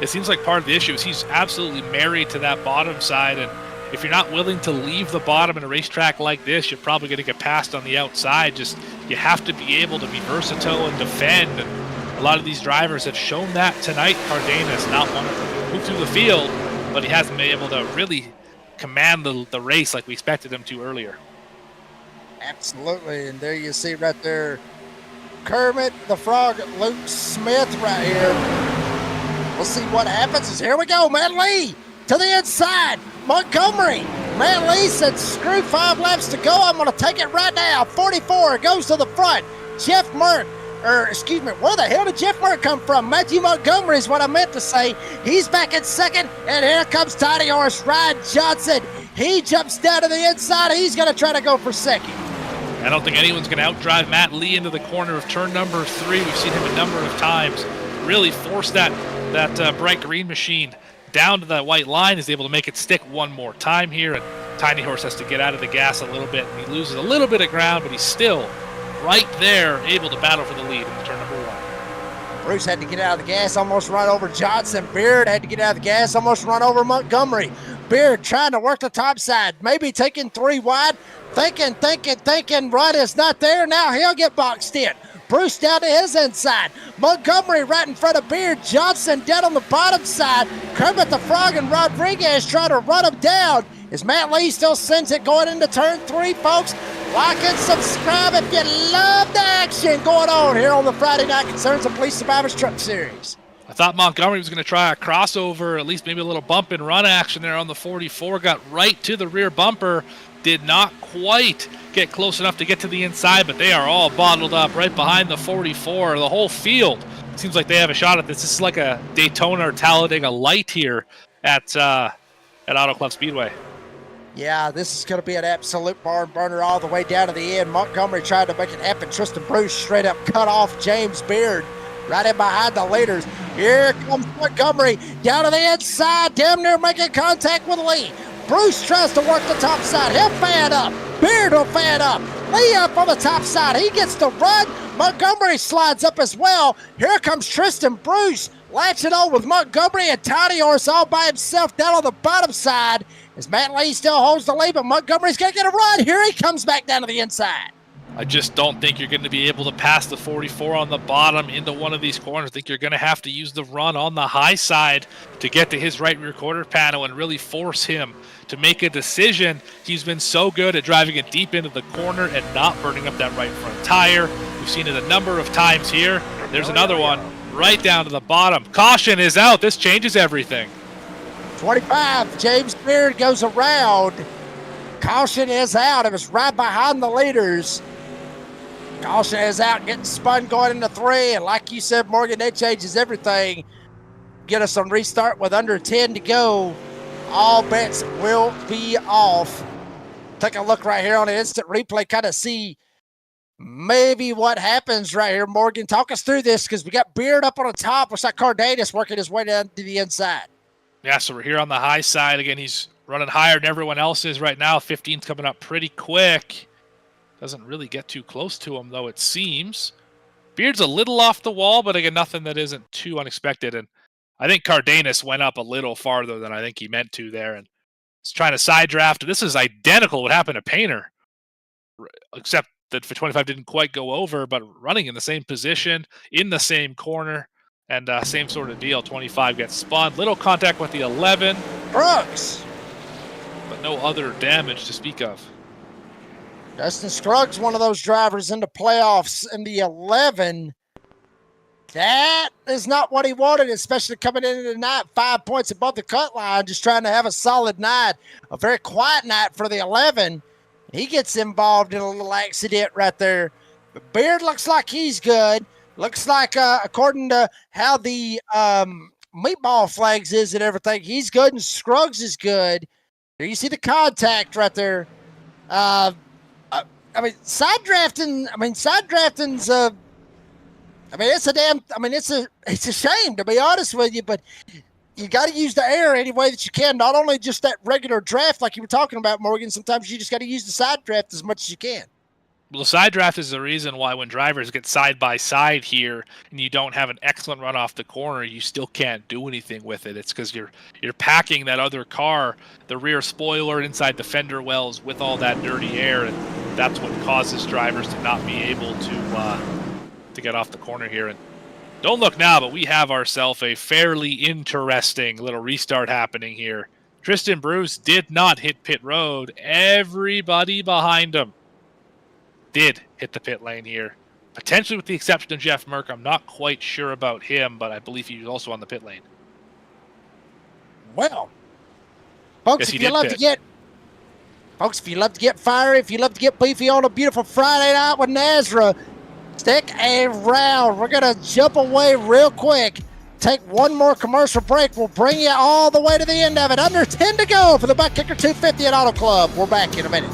It seems like part of the issue is he's absolutely married to that bottom side, and if you're not willing to leave the bottom in a racetrack like this, you're probably going to get passed on the outside. Just you have to be able to be versatile and defend. And a lot of these drivers have shown that tonight. Cardenas not wanting to move through the field, but he hasn't been able to really command the race like we expected him to earlier. Absolutely, and there you see right there, Kermit the Frog, Luke Smith right here. We'll see what happens. As here we go, Matt Lee to the inside. Montgomery. Matt Lee said, screw 5 laps to go. I'm going to take it right now. 44 goes to the front. Jeff Merck, where the hell did Jeff Merck come from? Matthew Montgomery is what I meant to say. He's back in second, and here comes Tiny Horse Ryan Johnson. He jumps down to the inside. He's going to try to go for second. I don't think anyone's going to outdrive Matt Lee into the corner of turn number 3. We've seen him a number of times really force that bright green machine down to that white line. Is able to make it stick one more time here, and Tiny Horse has to get out of the gas a little bit, and he loses a little bit of ground, but he's still right there, able to battle for the lead in turn number 1. Bruce had to get out of the gas, almost run over Johnson. Beard had to get out of the gas, almost run over Montgomery. Beard trying to work the top side, maybe taking 3 wide, thinking, run is not there. Now he'll get boxed in. Bruce down to his inside. Montgomery right in front of Beard. Johnson down on the bottom side. Kermit the Frog and Rodriguez trying to run him down. As Matt Lee still sends it going into turn 3, folks. Like and subscribe if you love the action going on here on the Friday Night Concerns of Police Survivors Truck Series. I thought Montgomery was going to try a crossover, at least maybe a little bump and run action there on the 44. Got right to the rear bumper. Did not quite get close enough to get to the inside, but they are all bottled up right behind the 44. The whole field seems like they have a shot at this. This is like a Daytona or Talladega light here at Auto Club Speedway. Yeah, this is going to be an absolute barn burner all the way down to the end. Montgomery tried to make it happen. Tristan Bruce straight up cut off James Beard right in behind the leaders. Here comes Montgomery down to the inside, damn near making contact with Lee. Bruce tries to work the top side. He'll fan up. Beard will fan up. Lee up on the top side. He gets the run. Montgomery slides up as well. Here comes Tristan Bruce latching on with Montgomery and Tiny Horse all by himself down on the bottom side. As Matt Lee still holds the lead, but Montgomery's going to get a run. Here he comes back down to the inside. I just don't think you're going to be able to pass the 44 on the bottom into one of these corners. I think you're going to have to use the run on the high side to get to his right rear quarter panel and really force him to make a decision. He's been so good at driving it deep into the corner and not burning up that right front tire. We've seen it a number of times here. There's another one right down to the bottom. Caution is out. This changes everything. 25, James Beard goes around. Caution is out. It was right behind the leaders. Caution is out, getting spun going into 3. And like you said, Morgan, that changes everything. Get us on restart with under 10 to go. All bets will be off. Take a look right here on the instant replay, kind of see maybe what happens right here. Morgan, talk us through this because we got Beard up on the top. Looks like Cardenas working his way down to the inside. Yeah, so we're here on the high side. Again, he's running higher than everyone else is right now. 15's coming up pretty quick. Doesn't really get too close to him, though, it seems. Beard's a little off the wall, but again, nothing that isn't too unexpected. And I think Cardenas went up a little farther than I think he meant to there. And he's trying to side draft. This is identical to what happened to Painter, except that for 25 didn't quite go over, but running in the same position, in the same corner, and same sort of deal. 25 gets spun. Little contact with the 11. Brooks. But no other damage to speak of. Justin Scruggs, one of those drivers in the playoffs in the 11. That is not what he wanted, especially coming into the night 5 points above the cut line, just trying to have a solid night, a very quiet night for the 11. He gets involved in a little accident right there. But Beard looks like he's good. Looks like, according to how the meatball flags is and everything, he's good, and Scruggs is good. There you see the contact right there. Side drafting's it's a shame, to be honest with you, but you got to use the air any way that you can. Not only just that regular draft like you were talking about, Morgan. Sometimes you just got to use the side draft as much as you can. Well, the side draft is the reason why when drivers get side by side here and you don't have an excellent run off the corner, you still can't do anything with it. It's because you're packing that other car, the rear spoiler inside the fender wells with all that dirty air, and that's what causes drivers to not be able to get off the corner here. And don't look now, but we have ourselves a fairly interesting little restart happening here. Tristan Bruce did not hit pit road. Everybody behind him did hit the pit lane here. Potentially with the exception of Jeff Merck. I'm not quite sure about him, but I believe he was also on the pit lane. Well, folks, Yes, if you love to get fiery, if you love to get beefy on a beautiful Friday night with Nazra, stick around. We're going to jump away real quick. Take one more commercial break. We'll bring you all the way to the end of it. Under 10 to go for the ButtKicker 250 at Auto Club. We're back in a minute.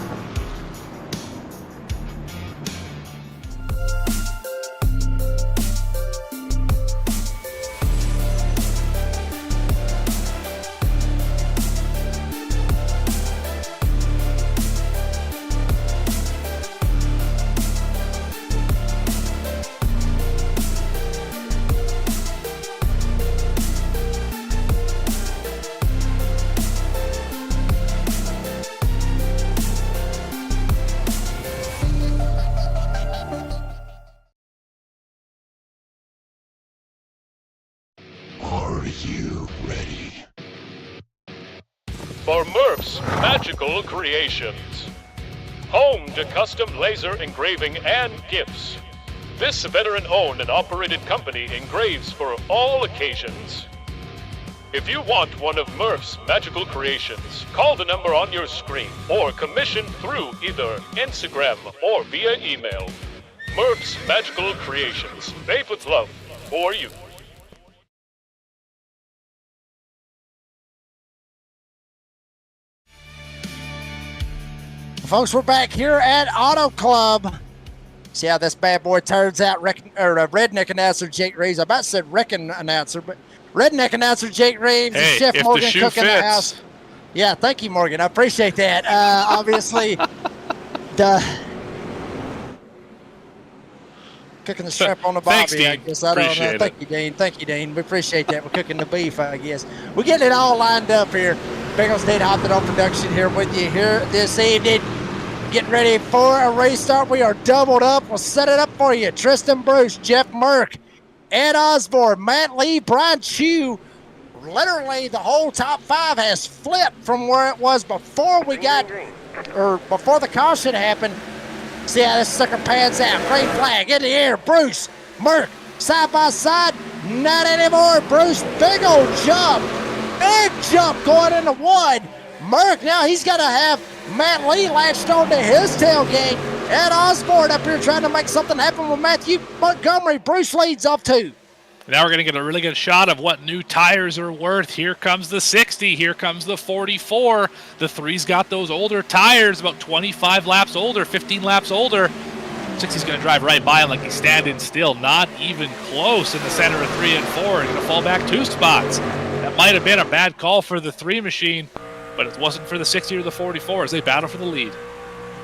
For Murph's Magical Creations, home to custom laser engraving and gifts. This veteran-owned and operated company engraves for all occasions. If you want one of Murph's Magical Creations, call the number on your screen or commission through either Instagram or via email. Murph's Magical Creations, made with love for you. Folks, we're back here at Auto Club. See how this bad boy turns out. Redneck announcer Jake Reeves. I about said Reckon announcer, but Redneck announcer Jake Reeves and Chef Morgan cooking the house. Yeah, thank you, Morgan. I appreciate that. Obviously, cooking the strap on the bobby. Thanks, Dean. I guess I don't know. Thank you, Dean. Thank you, Dean. We appreciate that. We're cooking the beef, I guess. We're getting it all lined up here. Bengals Nate Hopton on production here with you here this evening. getting ready for a restart. We are doubled up. We'll set it up for you. Tristan Bruce, Jeff Merck, Ed Osborne, Matt Lee, Brian Chu. Literally, the whole top 5 has flipped from where it was before before the caution happened. See how this sucker pans out. Green flag in the air. Bruce, Merck, side by side. Not anymore. Bruce, big old jump. Big jump going into 1. Merck, now he's got to have Matt Lee latched onto his tailgate. Ed Osborne up here trying to make something happen with Matthew Montgomery. Bruce leads off 2. Now we're going to get a really good shot of what new tires are worth. Here comes the 60. Here comes the 44. The 3's got those older tires, about 25 laps older, 15 laps older. 60's going to drive right by him like he's standing still. Not even close in the center of 3 and 4. He's going to fall back 2 spots. That might have been a bad call for the 3 machine, but it wasn't for the 60 or the 44 as they battle for the lead.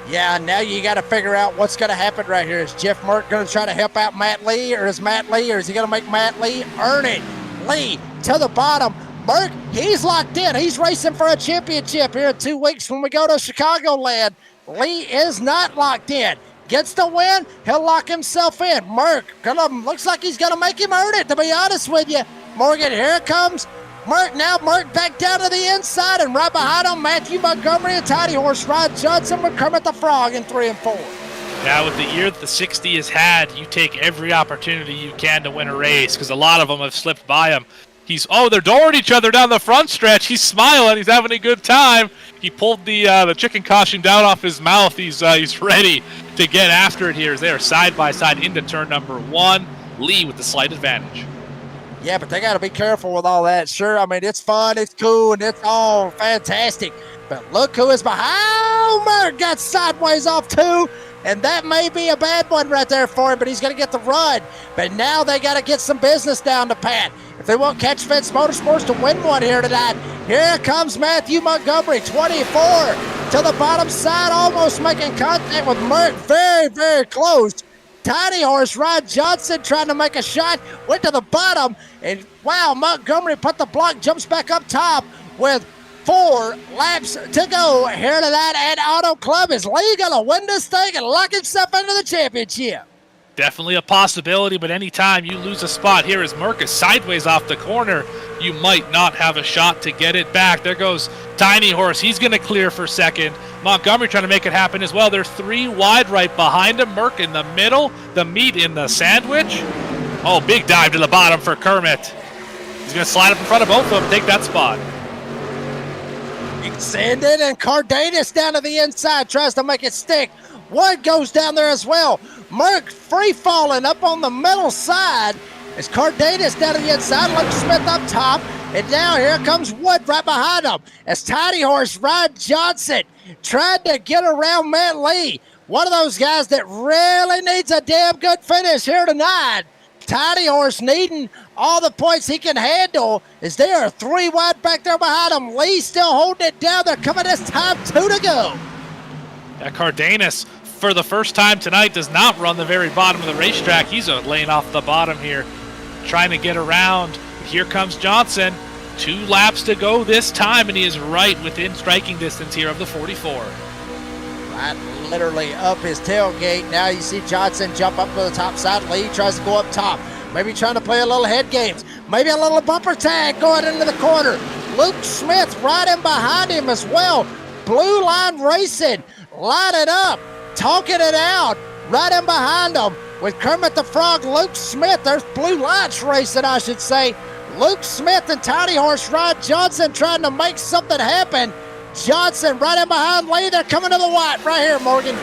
Yeah, now you got to figure out what's going to happen right here. Is Jeff Merck going to try to help out Matt Lee, or is he going to make Matt Lee earn it? Lee to the bottom. Merck, he's locked in. He's racing for a championship here in 2 weeks when we go to Chicagoland. Lee is not locked in. Gets the win, he'll lock himself in. Merck, looks like he's going to make him earn it, to be honest with you. Morgan, here it comes. Merck, now Merck back down to the inside, and right behind him, Matthew Montgomery and Tiny Horse Rod Johnson with Kermit the Frog in 3 and 4. Now, with the year that the 60 has had, you take every opportunity you can to win a race because a lot of them have slipped by him. They're dooring each other down the front stretch. He's smiling. He's having a good time. He pulled the chicken costume down off his mouth. He's ready to get after it here as they are side by side into turn number 1. Lee with the slight advantage. Yeah, but they got to be careful with all that. Sure, I mean, it's fun, it's cool, and it's all fantastic. But look who is behind. Oh, Merck got sideways off 2, and that may be a bad one right there for him, but he's going to get the run. But now they got to get some business down to pat. If they want Catch Fence Motorsports to win one here tonight, here comes Matthew Montgomery, 24 to the bottom side, almost making contact with Merck. Very, very close. Tiny Horse Rod Johnson trying to make a shot, went to the bottom, and wow, Montgomery put the block, jumps back up top with 4 laps to go here tonight at Auto Club. Is Lee going to win this thing and lock himself into the championship? Definitely a possibility, but anytime you lose a spot here as Merck is sideways off the corner, you might not have a shot to get it back. There goes Tiny Horse. He's going to clear for second. Montgomery trying to make it happen as well. They're 3 wide right behind him. Merck in the middle. The meat in the sandwich. Oh, big dive to the bottom for Kermit. He's going to slide up in front of both of them, take that spot. Sandin and Cardenas down to the inside, tries to make it stick. Wood goes down there as well. Merck free falling up on the middle side as Cardenas down to the inside. Luke Smith up top. And now here comes Wood right behind him as Tiny Horse Rod Johnson tried to get around Matt Lee. One of those guys that really needs a damn good finish here tonight. Tiny Horse needing all the points he can handle as they are 3 wide back there behind him. Lee still holding it down. They're coming this time, 2 to go. That Cardenas, for the first time tonight, does not run the very bottom of the racetrack. He's laying off the bottom here, trying to get around. Here comes Johnson. 2 laps to go this time, and he is right within striking distance here of the 44. Right, literally up his tailgate. Now you see Johnson jump up to the top side. Lee tries to go up top. Maybe trying to play a little head games. Maybe a little bumper tag going into the corner. Luke Smith right in behind him as well. Blue Line Racing, line it up, talking it out, right in behind them with Kermit the Frog, Luke Smith. There's Blue Lights Racing, I should say. Luke Smith and Tiny Horse Rod Johnson trying to make something happen. Johnson right in behind Lee. They're coming to the white right here, Morgan.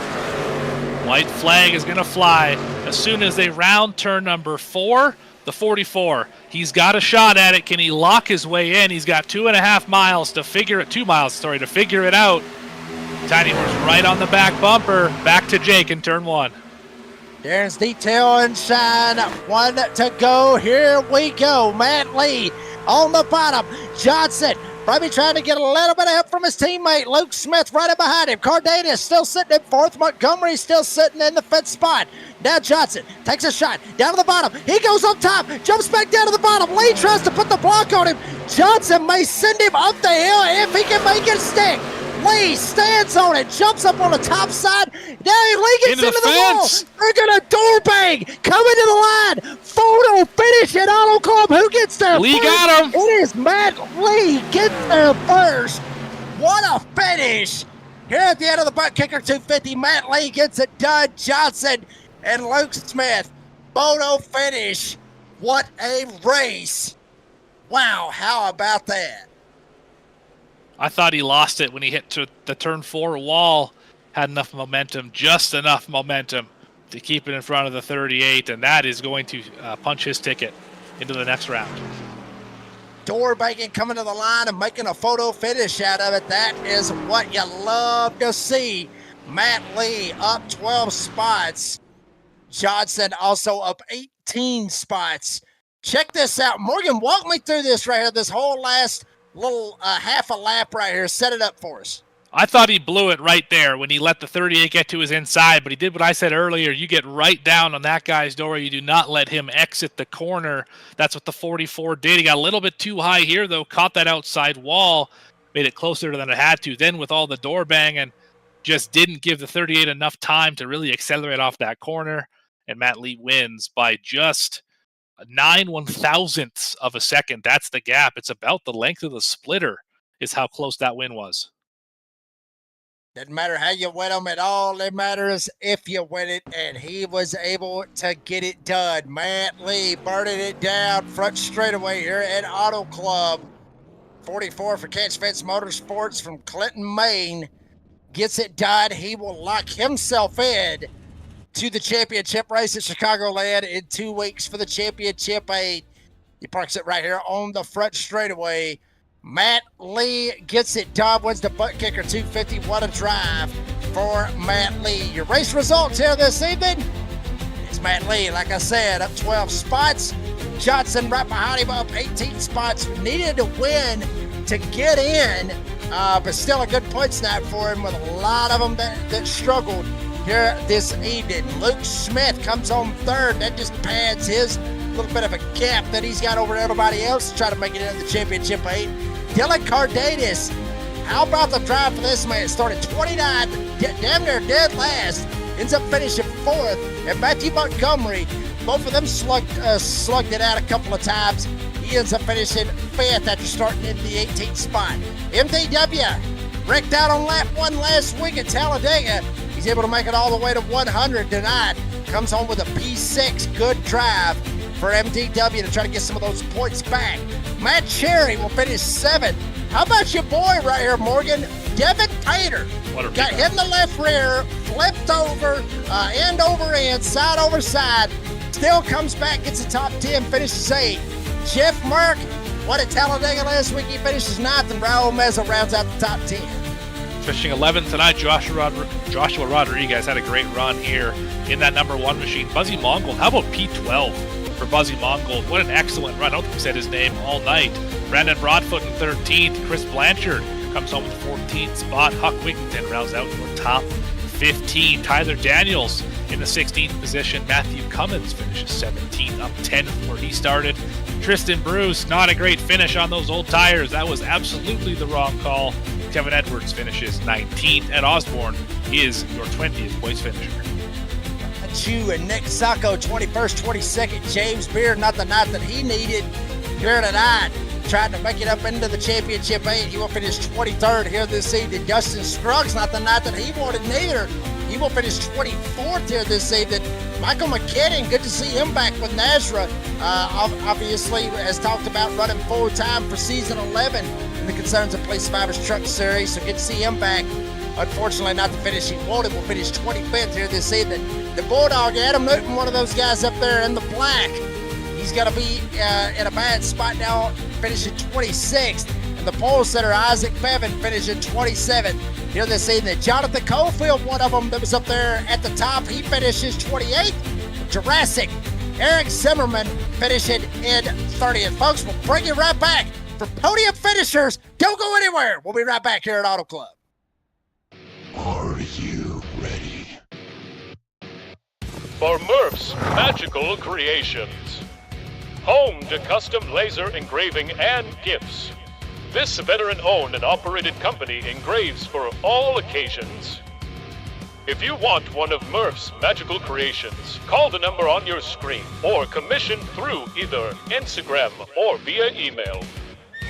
White flag is going to fly as soon as they round turn number 4, the 44. He's got a shot at it. Can he lock his way in? He's got 2.5 miles to figure it, 2 miles, to figure it out. Tiny Horse right on the back bumper. Back to Jake in turn 1. Darren's Detail and Shine, 1 to go. Here we go. Matt Lee on the bottom. Johnson probably trying to get a little bit of help from his teammate, Luke Smith, right in behind him. Cardenas still sitting in 4th. Montgomery still sitting in the 5th spot. Now Johnson takes a shot down to the bottom. He goes up top, jumps back down to the bottom. Lee tries to put the block on him. Johnson may send him up the hill if he can make it stick. Lee stands on it, jumps up on the top side. Now Lee gets Into into the the wall. fence. They're going to door bang. Coming to the line. Photo finish at Auto Club. Who gets there Lee first? got him. It is Matt Lee gets there first. What a finish. Here at the end of the ButtKicker 250, Matt Lee gets it done. Johnson and Luke Smith. Photo finish. What a race. Wow, how about that? I thought he lost it when he hit to the turn 4 wall. Had enough momentum, just enough momentum to keep it in front of the 38, and that is going to punch his ticket into the next round. Door banging, coming to the line and making a photo finish out of it. That is what you love to see. Matt Lee up 12 spots. Johnson also up 18 spots. Check this out. Morgan, walk me through this right here, this whole last little half a lap right here. Set it up for us. I thought he blew it right there when he let the 38 get to his inside, but he did what I said earlier. You get right down on that guy's door. You do not let him exit the corner. That's what the 44 did. He got a little bit too high here, though, caught that outside wall, made it closer than it had to. Then with all the door banging, just didn't give the 38 enough time to really accelerate off that corner, and Matt Lee wins by just 9/1000ths of a second. That's the gap. It's about the length of the splitter is how close that win was. Doesn't matter how you win them at all. It matters if you win it, and he was able to get it done. Matt Lee burning it down front straightaway here at Auto Club. 44 for Catch Fence Motorsports from Clinton, Maine. Gets it done. He will lock himself in to the championship race at Chicagoland in 2 weeks for the championship 8. He parks it right here on the front straightaway. Matt Lee gets it done, wins the ButtKicker 250. What a drive for Matt Lee. Your race results here this evening. It's Matt Lee, like I said, up 12 spots. Johnson right behind him, up 18 spots. Needed to win to get in, but still a good points night for him with a lot of them that struggled here this evening. Luke Smith comes home third. That just pads his little bit of a gap that he's got over everybody else to try to make it into the championship 8. Dylan Cardenas, how about the drive for this man? Started 29th, damn near dead last, ends up finishing 4th. And Matthew Montgomery, both of them slugged it out a couple of times. He ends up finishing 5th after starting in the 18th spot. MDW wrecked out on lap 1 last week at Talladega. He's able to make it all the way to 100 tonight. Comes home with a P6. Good drive for MDW to try to get some of those points back. Matt Cherry will finish 7th. How about your boy right here, Morgan? Devin Pater. Got hit in the left rear, flipped over, end over end, side over side. Still comes back, gets the top 10, finishes 8th. Jeff Merck, what at Talladega last week, he finishes 9th, and Raul Meza rounds out the top 10. Finishing 11th tonight, Joshua Rodriguez had a great run here in that number 1 machine. Buzzy Mongold, how about P12 for Buzzy Mongold? What an excellent run. I don't think we said his name all night. Brandon Broadfoot in 13th. Chris Blanchard comes home with the 14th spot. Huck Wigington rounds out for top 15. Tyler Daniels in the 16th position. Matthew Cummins finishes 17th, up 10th from where he started. Tristan Bruce, not a great finish on those old tires. That was absolutely the wrong call. Kevin Edwards finishes 19th. Ed Osborne is your 20th place finisher. Chu and Nick Sacco, 21st, 22nd. James Beard, not the night that he needed here tonight. Trying to make it up into the championship 8. He will finish 23rd here this evening. Dustin Scruggs, not the night that he wanted neither. He will finish 24th here this evening. Michael McKinnon, good to see him back with Nazra. Obviously, as talked about, running full-time for season 11 in the Concerns of Play Survivors Truck Series. So good to see him back. Unfortunately, not the finish he wanted. Will finish 25th here this evening. The Bulldog, Adam Newton, one of those guys up there in the black. He's going to be in a bad spot now, finishing 26th. And the pole setter, Isaac Bevan, finishing 27th here this evening. Jonathan Cofield, one of them that was up there at the top, he finishes 28th. Jurassic, Eric Zimmerman, finishing in 30th. Folks, we'll bring you right back for Podium Finishers. Don't go anywhere. We'll be right back here at Auto Club. Are you ready? For Murph's Magical Creations. Home to custom laser engraving and gifts. This veteran-owned and operated company engraves for all occasions. If you want one of Murph's magical creations, call the number on your screen or commission through either Instagram or via email.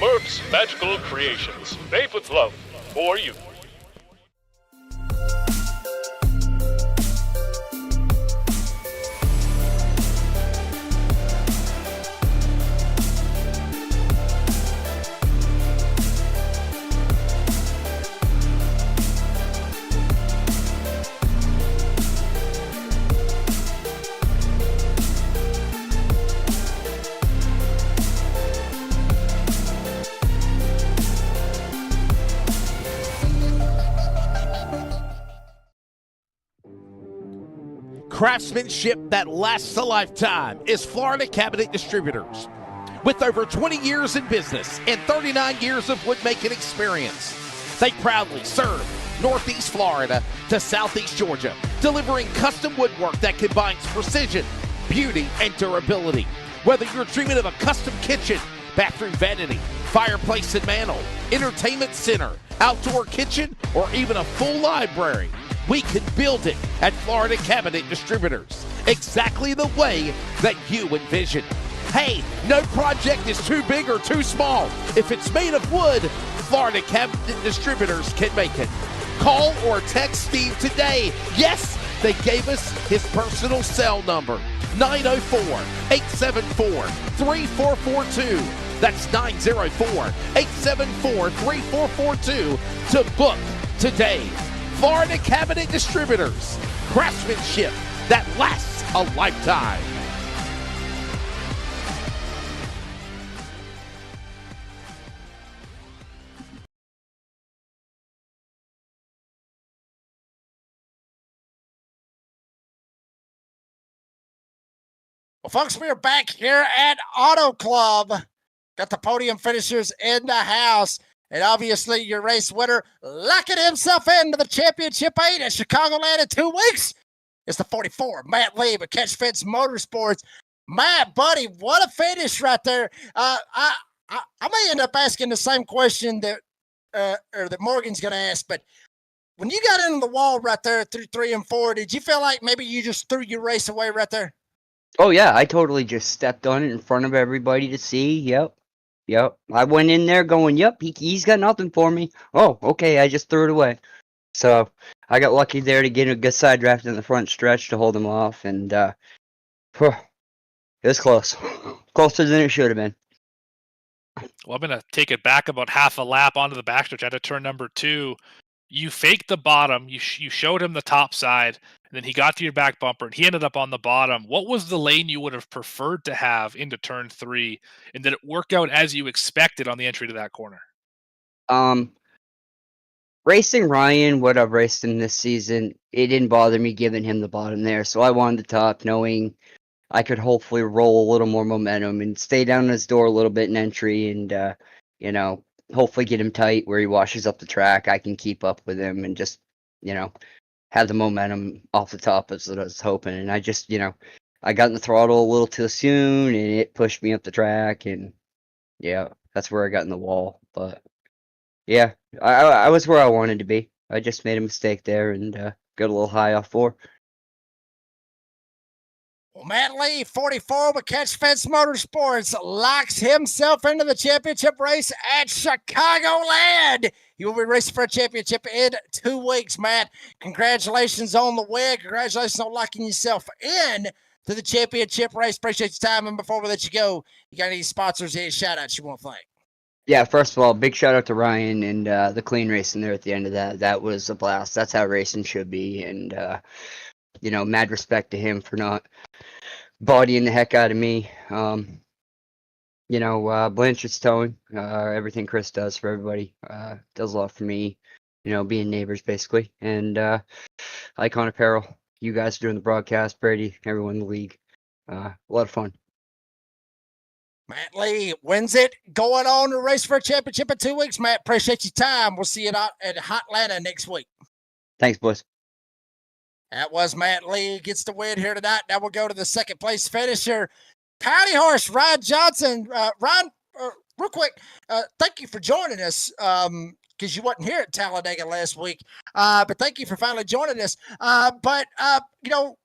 Murph's Magical Creations, made with love for you. Craftsmanship that lasts a lifetime is Florida Cabinet Distributors. With over 20 years in business and 39 years of woodmaking experience, they proudly serve Northeast Florida to Southeast Georgia, delivering custom woodwork that combines precision, beauty, and durability. Whether you're dreaming of a custom kitchen, bathroom vanity, fireplace and mantle, entertainment center, outdoor kitchen, or even a full library, we can build it at Florida Cabinet Distributors, exactly the way that you envision. Hey, no project is too big or too small. If it's made of wood, Florida Cabinet Distributors can make it. Call or text Steve today. Yes, they gave us his personal cell number, 904-874-3442. That's 904-874-3442 to book today. Florida Cabinet Distributors, craftsmanship that lasts a lifetime. Well, folks, we are back here at Auto Club. Got the podium finishers in the house. And obviously, your race winner locking himself into the Championship 8 at Chicagoland in 2 weeks. It's the 44, Matt Lee with Catch Fence Motorsports. Matt, buddy, what a finish right there. I may end up asking the same question that Morgan's going to ask, but when you got into the wall right there through 3 and 4, did you feel like maybe you just threw your race away right there? Oh, yeah, I totally just stepped on it in front of everybody to see. Yep. I went in there going, yep, he's got nothing for me. Oh, okay, I just threw it away. So I got lucky there to get a good side draft in the front stretch to hold him off, and it was close. Closer than it should have been. Well, I'm going to take it back about half a lap onto the backstretch out of turn number 2. You faked the bottom. You showed him the top side, and then he got to your back bumper, and he ended up on the bottom. What was the lane you would have preferred to have into turn 3, and did it work out as you expected on the entry to that corner? Racing Ryan, what I've raced him this season, it didn't bother me giving him the bottom there, so I wanted the top, knowing I could hopefully roll a little more momentum and stay down his door a little bit in entry, and hopefully get him tight where he washes up the track. I can keep up with him and just, have the momentum off the top as I was hoping. And I just, I got in the throttle a little too soon and it pushed me up the track. And yeah, that's where I got in the wall. But yeah, I was where I wanted to be. I just made a mistake there and got a little high off 4. Well, Matt Lee, 44 with Catch Fence Motorsports, locks himself into the championship race at Chicagoland. You will be racing for a championship in 2 weeks, Matt. Congratulations on the win. Congratulations on locking yourself in to the championship race. Appreciate your time. And before we let you go, you got any sponsors, any shout-outs you want to thank? Yeah, first of all, big shout-out to Ryan and the clean racing there at the end of that. That was a blast. That's how racing should be. And, mad respect to him for not bodying the heck out of me. Blanchard's towing, everything Chris does for everybody, does a lot for me, being neighbors basically. And Icon Apparel, you guys doing the broadcast, Brady, everyone in the league. A lot of fun. Matt Lee wins it, going on to race for a championship in 2 weeks. Matt, appreciate your time. We'll see you at Hotlanta next week. Thanks, boys. That was Matt Lee, gets the win here tonight. Now we'll go to the second place finisher, County Horse, Ryan Johnson. Ryan, real quick, thank you for joining us. Because you wasn't here at Talladega last week, but thank you for finally joining us. But you know,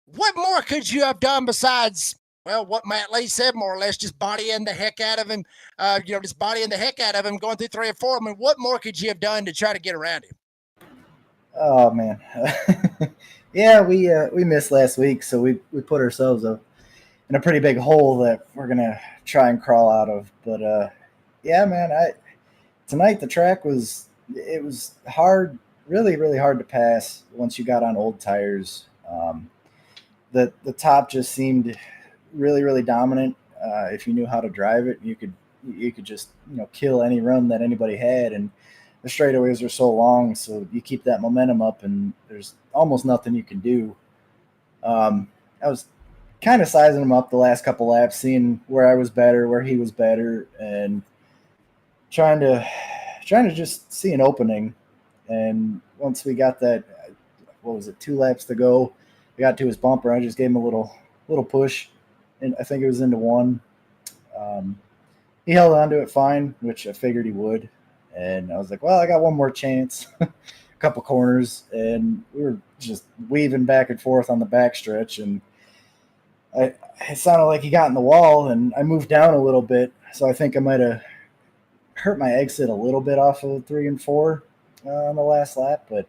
what more could you have done besides, well, what Matt Lee said, more or less, just bodying the heck out of him, just bodying the heck out of him, going through 3 or 4. I mean, what more could you have done to try to get around him? Oh man, yeah, we missed last week, so we put ourselves in a pretty big hole that we're gonna try and crawl out of. But yeah, man, tonight the track was hard, really really hard to pass once you got on old tires. The top just seemed really really dominant. If you knew how to drive it, you could just kill any run that anybody had, and the straightaways are so long, so you keep that momentum up, and there's almost nothing you can do. I was kind of sizing him up the last couple laps, seeing where I was better, where he was better, and trying to just see an opening. And once we got that, what was it, 2 laps to go, we got to his bumper. I just gave him a little push, and I think it was into 1. He held on to it fine, which I figured he would. And I was like, well, I got one more chance. A couple corners, and we were just weaving back and forth on the backstretch, and it sounded like he got in the wall, and I moved down a little bit, so I think I might have hurt my exit a little bit off of 3 and 4 on the last lap. But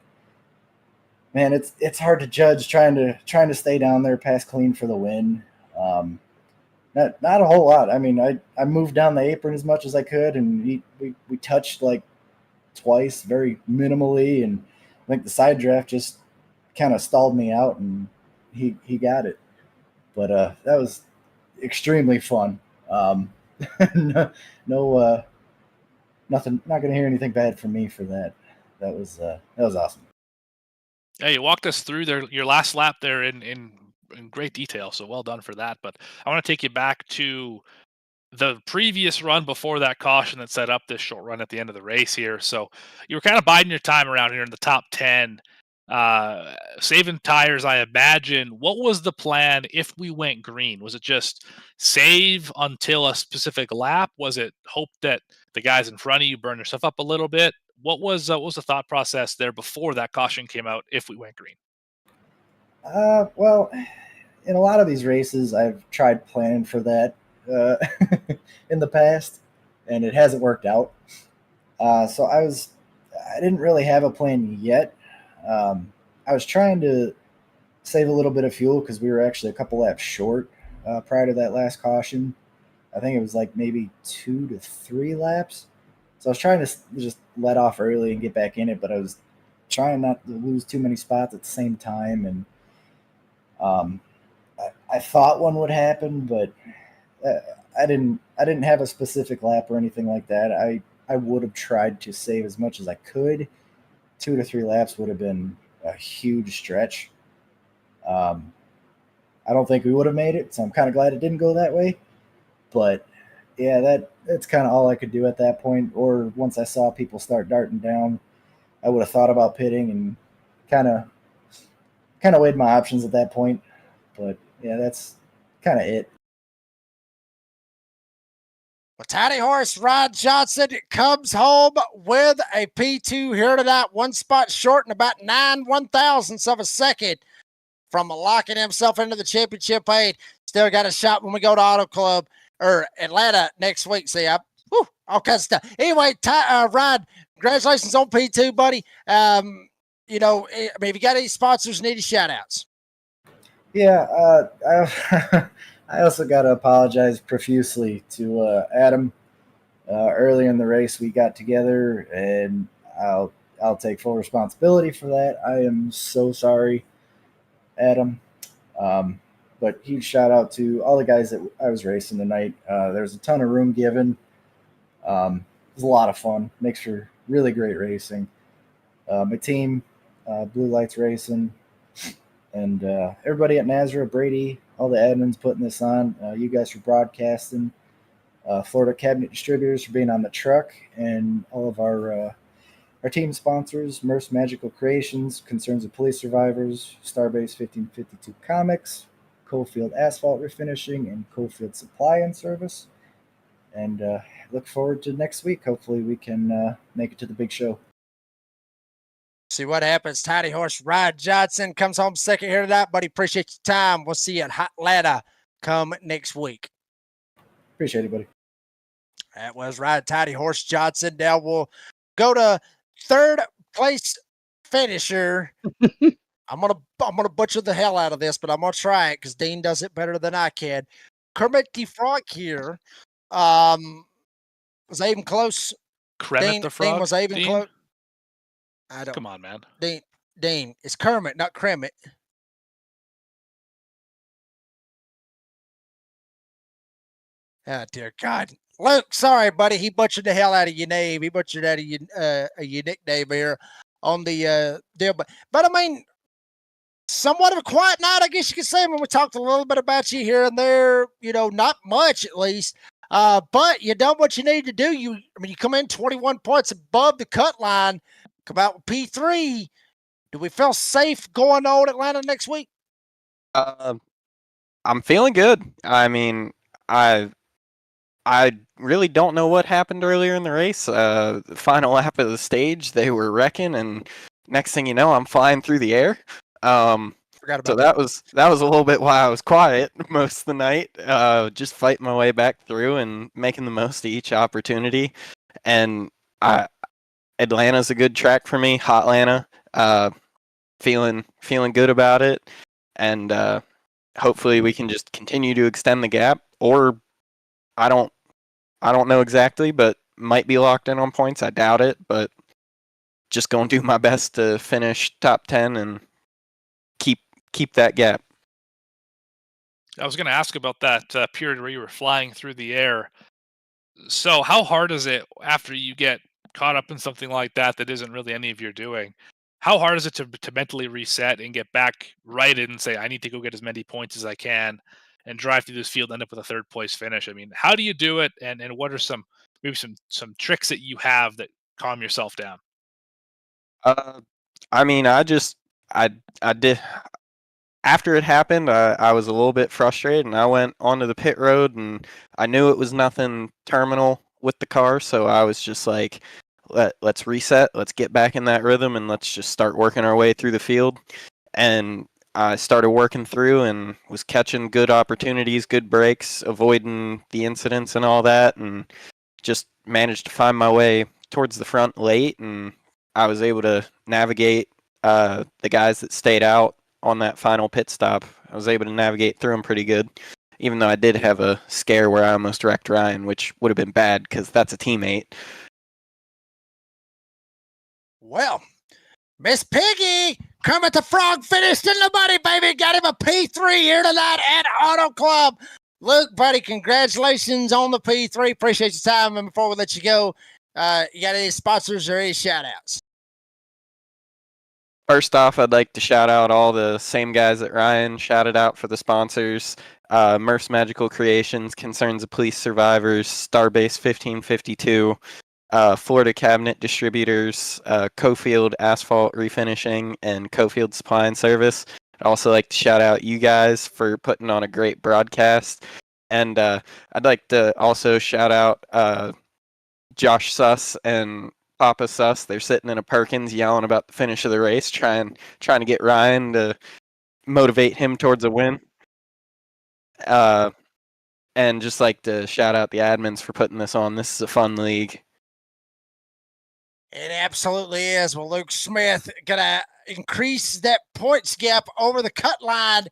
man, it's hard to judge trying to stay down there, pass clean for the win. Not a whole lot. I mean, I moved down the apron as much as I could, and we touched like twice, very minimally, and I think the side draft just kind of stalled me out, and he got it. But that was extremely fun. No, nothing. Not going to hear anything bad from me for that. That was awesome. Yeah, you walked us through your last lap there in great detail, so well done for that. But I want to take you back to the previous run before that caution that set up this short run at the end of the race here. So you were kind of biding your time around here in the top 10, saving tires, I imagine. What was the plan if we went green? Was it just save until a specific lap? Was it hope that the guys in front of you burn yourself up a little bit? What was the thought process there before that caution came out if we went green? Well, in a lot of these races, I've tried planning for that in the past, and it hasn't worked out. So I didn't really have a plan yet. I was trying to save a little bit of fuel because we were actually a couple laps short prior to that last caution. I think it was like maybe 2 to 3 laps. So I was trying to just let off early and get back in it, but I was trying not to lose too many spots at the same time. And I thought one would happen, but I didn't have a specific lap or anything like that. I would have tried to save as much as I could. 2 to 3 laps would have been a huge stretch. I don't think we would have made it, so I'm kind of glad it didn't go that way. But yeah, that's kind of all I could do at that point. Or once I saw people start darting down, I would have thought about pitting and kind of weighed my options at that point. But yeah, that's kind of it. Well, Tiny Horse Rod Johnson comes home with a P2 here tonight, 1 spot short and about 9/1000ths of a second from locking himself into the championship 8. Still got a shot when we go to Auto Club or Atlanta next week. See, all kinds of stuff. Anyway, Rod, congratulations on P2, buddy. I mean, if you got any sponsors, need any shout outs? Yeah, I also got to apologize profusely to Adam. Earlier in the race, we got together, and I'll take full responsibility for that. I am so sorry, Adam. But huge shout out to all the guys that I was racing tonight. There's a ton of room given. It was a lot of fun. Makes for really great racing. My team, Blue Lights Racing, and everybody at Nazareth, Brady, all the admins putting this on. You guys for broadcasting. Florida Cabinet Distributors for being on the truck, and all of our team sponsors, Merce Magical Creations, Concerns of Police Survivors, Starbase 1552 Comics, Coalfield Asphalt Refinishing, and Coalfield Supply and Service. and look forward to next week. Hopefully, we can make it to the big show. See what happens. Tidy Horse Ryan Johnson comes home second here tonight, buddy. Appreciate your time. We'll see you at Atlanta come next week. Appreciate it, buddy. That was Ryan Tidy Horse Johnson. Now we'll go to third place finisher. I'm gonna butcher the hell out of this, but I'm gonna try it because Dean does it better than I can. Kermit the Frog here. Was even close. Kermit the Frog. Dean was even Dean? close. I don't. Come on, man. Dean. It's Kermit, not Kremit. Oh, dear God. Luke, sorry, buddy. He butchered the hell out of your name. He butchered out of your nickname here on the deal. But I mean, somewhat of a quiet night, I guess you could say. I mean, we talked a little bit about you here and there, not much at least. But you done what you need to do. You come in 21 points above the cut line, come out with P3. Do we feel safe going to Old Atlanta next week? I'm feeling good. I mean, I really don't know what happened earlier in the race. The final lap of the stage, they were wrecking, and next thing you know, I'm flying through the air. Forgot about so that was a little bit why I was quiet most of the night. Just fighting my way back through and making the most of each opportunity. And Atlanta's a good track for me. Hotlanta. Feeling good about it, and hopefully we can just continue to extend the gap. Or I don't know exactly, but might be locked in on points. I doubt it, but just going to do my best to finish top 10 and keep that gap. I was going to ask about that period where you were flying through the air. So how hard is it after you get caught up in something like that isn't really any of your doing? How hard is it to mentally reset and get back righted and say, I need to go get as many points as I can and drive through this field and end up with a third place finish? I mean, how do you do it? And what are some tricks that you have that calm yourself down? I mean, I did. After it happened, I was a little bit frustrated, and I went onto the pit road, and I knew it was nothing terminal with the car, so I was just like, let's reset, let's get back in that rhythm, and let's just start working our way through the field. And I started working through and was catching good opportunities, good breaks, avoiding the incidents and all that, and just managed to find my way towards the front late, and I was able to navigate the guys that stayed out on that final pit stop. I was able to navigate through them pretty good, even though I did have a scare where I almost wrecked Ryan, which would have been bad because that's a teammate. Well, Miss Piggy, Kermit the Frog finished in the money, baby. Got him a P3 here tonight at Auto Club. Luke, buddy, congratulations on the P3. Appreciate your time. And before we let you go, you got any sponsors or any shout-outs? First off, I'd like to shout out all the same guys that Ryan shouted out for the sponsors. Murph's Magical Creations, Concerns of Police Survivors, Starbase 1552, Florida Cabinet Distributors, Cofield Asphalt Refinishing, and Cofield Supply and Service. I'd also like to shout out you guys for putting on a great broadcast. And I'd like to also shout out Josh Suss and Papa Suss. They're sitting in a Perkins yelling about the finish of the race, trying to get Ryan to motivate him towards a win. And just like to shout out the admins for putting this on. This is a fun league. It absolutely is. Well, Luke Smith gonna increase that points gap over the cut line.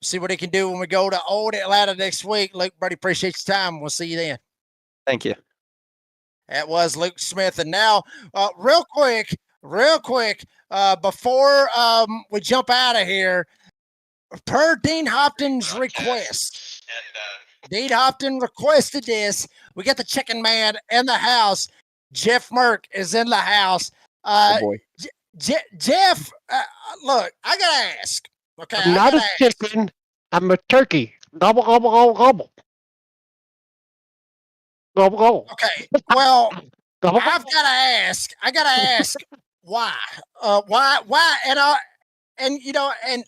See what he can do when we go to Old Atlanta next week. Luke, buddy, appreciate your time. We'll see you then. Thank you. That was Luke Smith. And now, real quick, before we jump out of here, per Dean Hopton's request, Dean Hopton requested this. We got the chicken man in the house. Jeff Merck is in the house. Oh boy. Jeff, look, I gotta ask. Okay, I'm not a chicken. I'm a turkey. Gobble, gobble, gobble, gobble. Gobble, gobble. Okay, well, Gobble, I gotta ask why? Why? And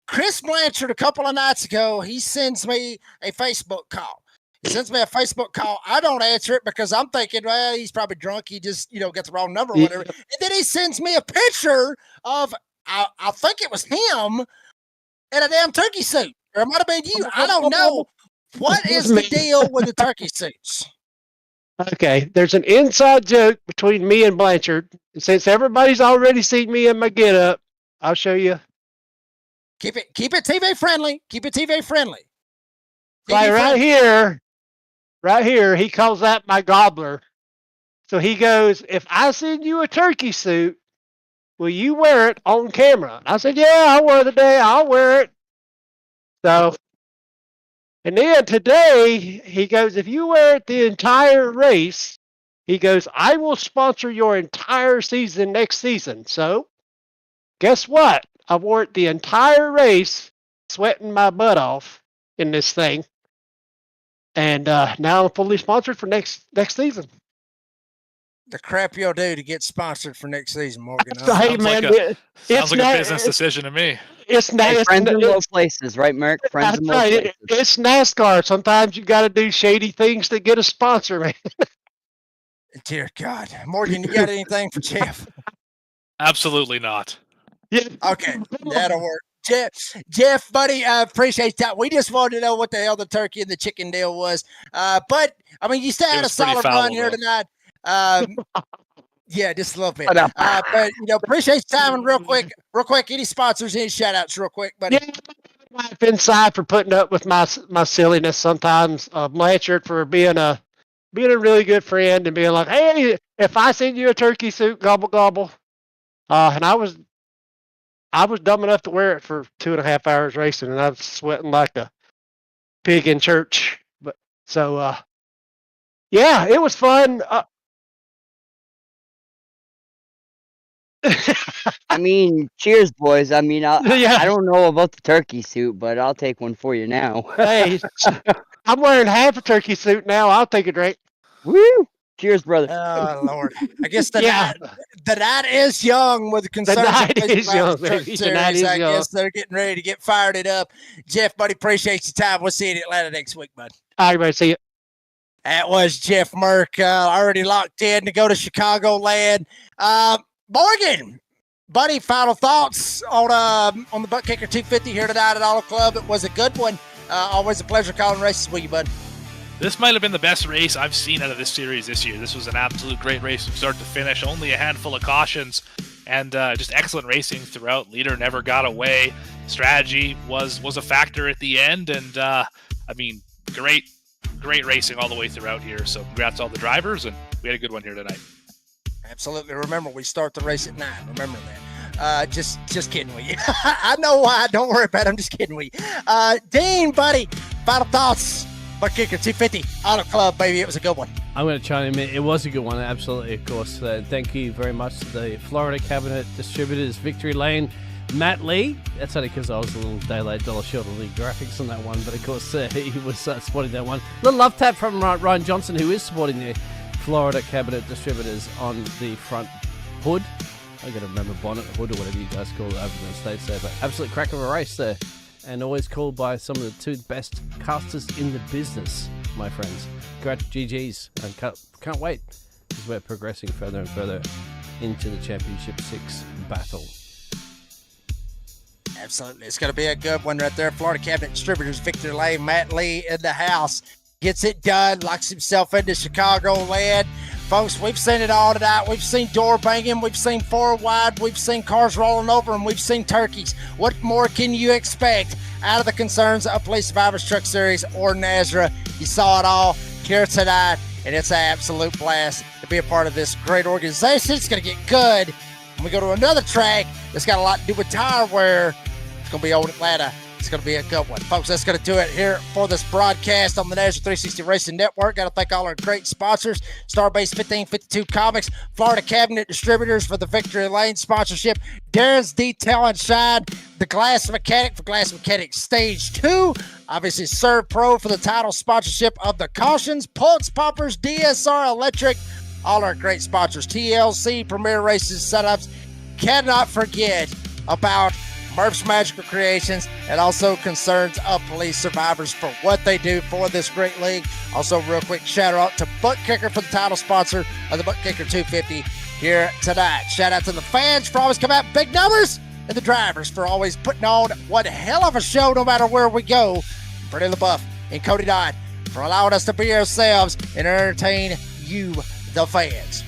Chris Blanchard a couple of nights ago, he sends me a Facebook call. He sends me a Facebook call. I don't answer it because I'm thinking, well, he's probably drunk. He just, got the wrong number or whatever. And then he sends me a picture of, I think it was him in a damn turkey suit. Or it might have been you. I don't know. What is the deal with the turkey suits? Okay, there's an inside joke between me and Blanchard. Since everybody's already seen me in my getup, I'll show you. Keep it TV friendly. Keep it TV friendly. Right here, he calls that my gobbler. So he goes, if I send you a turkey suit, will you wear it on camera? And I said, yeah, I'll wear it. So, and then today, he goes, if you wear it the entire race, he goes, I will sponsor your entire season next season. So, guess what? I wore it the entire race, sweating my butt off in this thing. And now I'm fully sponsored for next season. The crap you'll do to get sponsored for next season, Morgan. Hey, man, sounds like a business decision to me. It's friends in low places, right, Merrick? Friends in low places. It's NASCAR. Sometimes you got to do shady things to get a sponsor, man. Dear God. Morgan, you got anything for Jeff? Absolutely not. Yeah. Okay, that'll work. Jeff, buddy, I appreciate that. We just wanted to know what the hell the turkey and the chicken deal was. But, I mean, you still had a solid run here tonight. Yeah, just a little bit. But, appreciate your time. And real quick, any sponsors, any shout-outs real quick, buddy? Yeah, wife inside for putting up with my silliness sometimes. Blanchard for being a really good friend and being like, hey, if I send you a turkey suit, gobble, gobble. And I was dumb enough to wear it for 2.5 hours racing, and I was sweating like a pig in church. But so, yeah, it was fun. I mean, cheers, boys. I mean, I don't know about the turkey suit, but I'll take one for you now. Hey, I'm wearing half a turkey suit now. I'll take a drink. Woo! Cheers, brother. Oh, Lord. I guess the night is young with the concerns. The night is young, baby. The night is young. I guess they're getting ready to get fired it up. Jeff, buddy, appreciate your time. We'll see you in Atlanta next week, bud. All right, see you. That was Jeff Merck, already locked in to go to Chicagoland. Morgan, buddy, final thoughts on the ButtKicker 250 here tonight at Auto Club. It was a good one. Always a pleasure calling races with you, bud. This might have been the best race I've seen out of this series this year. This was an absolute great race from start to finish. Only a handful of cautions and just excellent racing throughout. Leader never got away. Strategy was a factor at the end. And, great racing all the way throughout here. So congrats to all the drivers, and we had a good one here tonight. Absolutely. Remember, we start the race at 9. Remember that. Just kidding with you. I know why. Don't worry about it. I'm just kidding with you. Dean, buddy, final thoughts. ButtKicker 250 Auto Club, baby. It was a good one. I'm going to chime in. It was a good one, absolutely, of course. Thank you very much to the Florida Cabinet Distributors, Victory Lane, Matt Lee. That's only because I was a little day late, dollar short on the graphics on that one, but of course he was supporting that one. Little love tap from Ryan Johnson, who is supporting the Florida Cabinet Distributors on the front hood. I'm going to remember bonnet, hood, or whatever you guys call it over in the States there, but absolute crack of a race there. And always called by some of the 2 best casters in the business, my friends. Congrats, GGs, and can't wait, because we're progressing further and further into the Championship 6 battle. Absolutely. It's going to be a good one right there. Florida Cabinet Distributors, Victor Lane, Matt Lee in the house. Gets it done, locks himself into Chicagoland. Folks, we've seen it all tonight. We've seen door banging. We've seen 4 wide. We've seen cars rolling over, and we've seen turkeys. What more can you expect out of the concerns of Police Survivors Truck Series or NASRA? You saw it all here tonight, and it's an absolute blast to be a part of this great organization. It's going to get good. When we go to another track that's got a lot to do with tire wear, it's going to be Old Atlanta. It's going to be a good one. Folks, that's going to do it here for this broadcast on the NASRA 360 Racing Network. Got to thank all our great sponsors. Starbase 1552 Comics, Florida Cabinet Distributors for the Victory Lane sponsorship, Darren's Detail and Shine, the Glass Mechanic for Glass Mechanic Stage 2, obviously Serve Pro for the title sponsorship of the Cautions, Pulse Poppers, DSR Electric, all our great sponsors, TLC, Premier Races, Setups. Cannot forget about Murph's Magical Creations, and also Concerns of Police Survivors for what they do for this great league. Also, real quick shout out to ButtKicker for the title sponsor of the ButtKicker 250 here tonight. Shout out to the fans for always coming out in big numbers, and the drivers for always putting on one hell of a show no matter where we go. Freddie LaBeouf and Cody Dodd for allowing us to be ourselves and entertain you, the fans.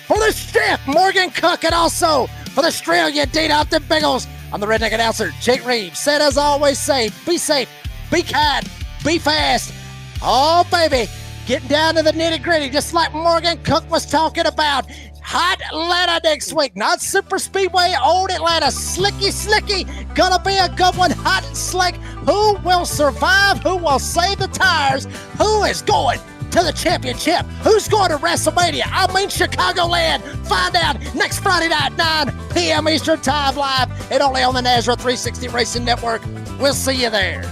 For the Chef, Morgan Cook, and also for the Australia Dean Upton Bengals, I'm the redneck announcer, Jake Reeves. Said as always, say, be safe, be kind, be fast. Oh, baby, getting down to the nitty gritty, just like Morgan Cook was talking about. Hot Atlanta next week, not Super Speedway, old Atlanta, slicky, gonna be a good one, hot and slick. Who will survive? Who will save the tires? Who is going to the championship? Who's going to WrestleMania? I mean Chicagoland. Find out next Friday night, 9 p.m. Eastern Time, live and only on the Nazareth 360 Racing Network. We'll see you there.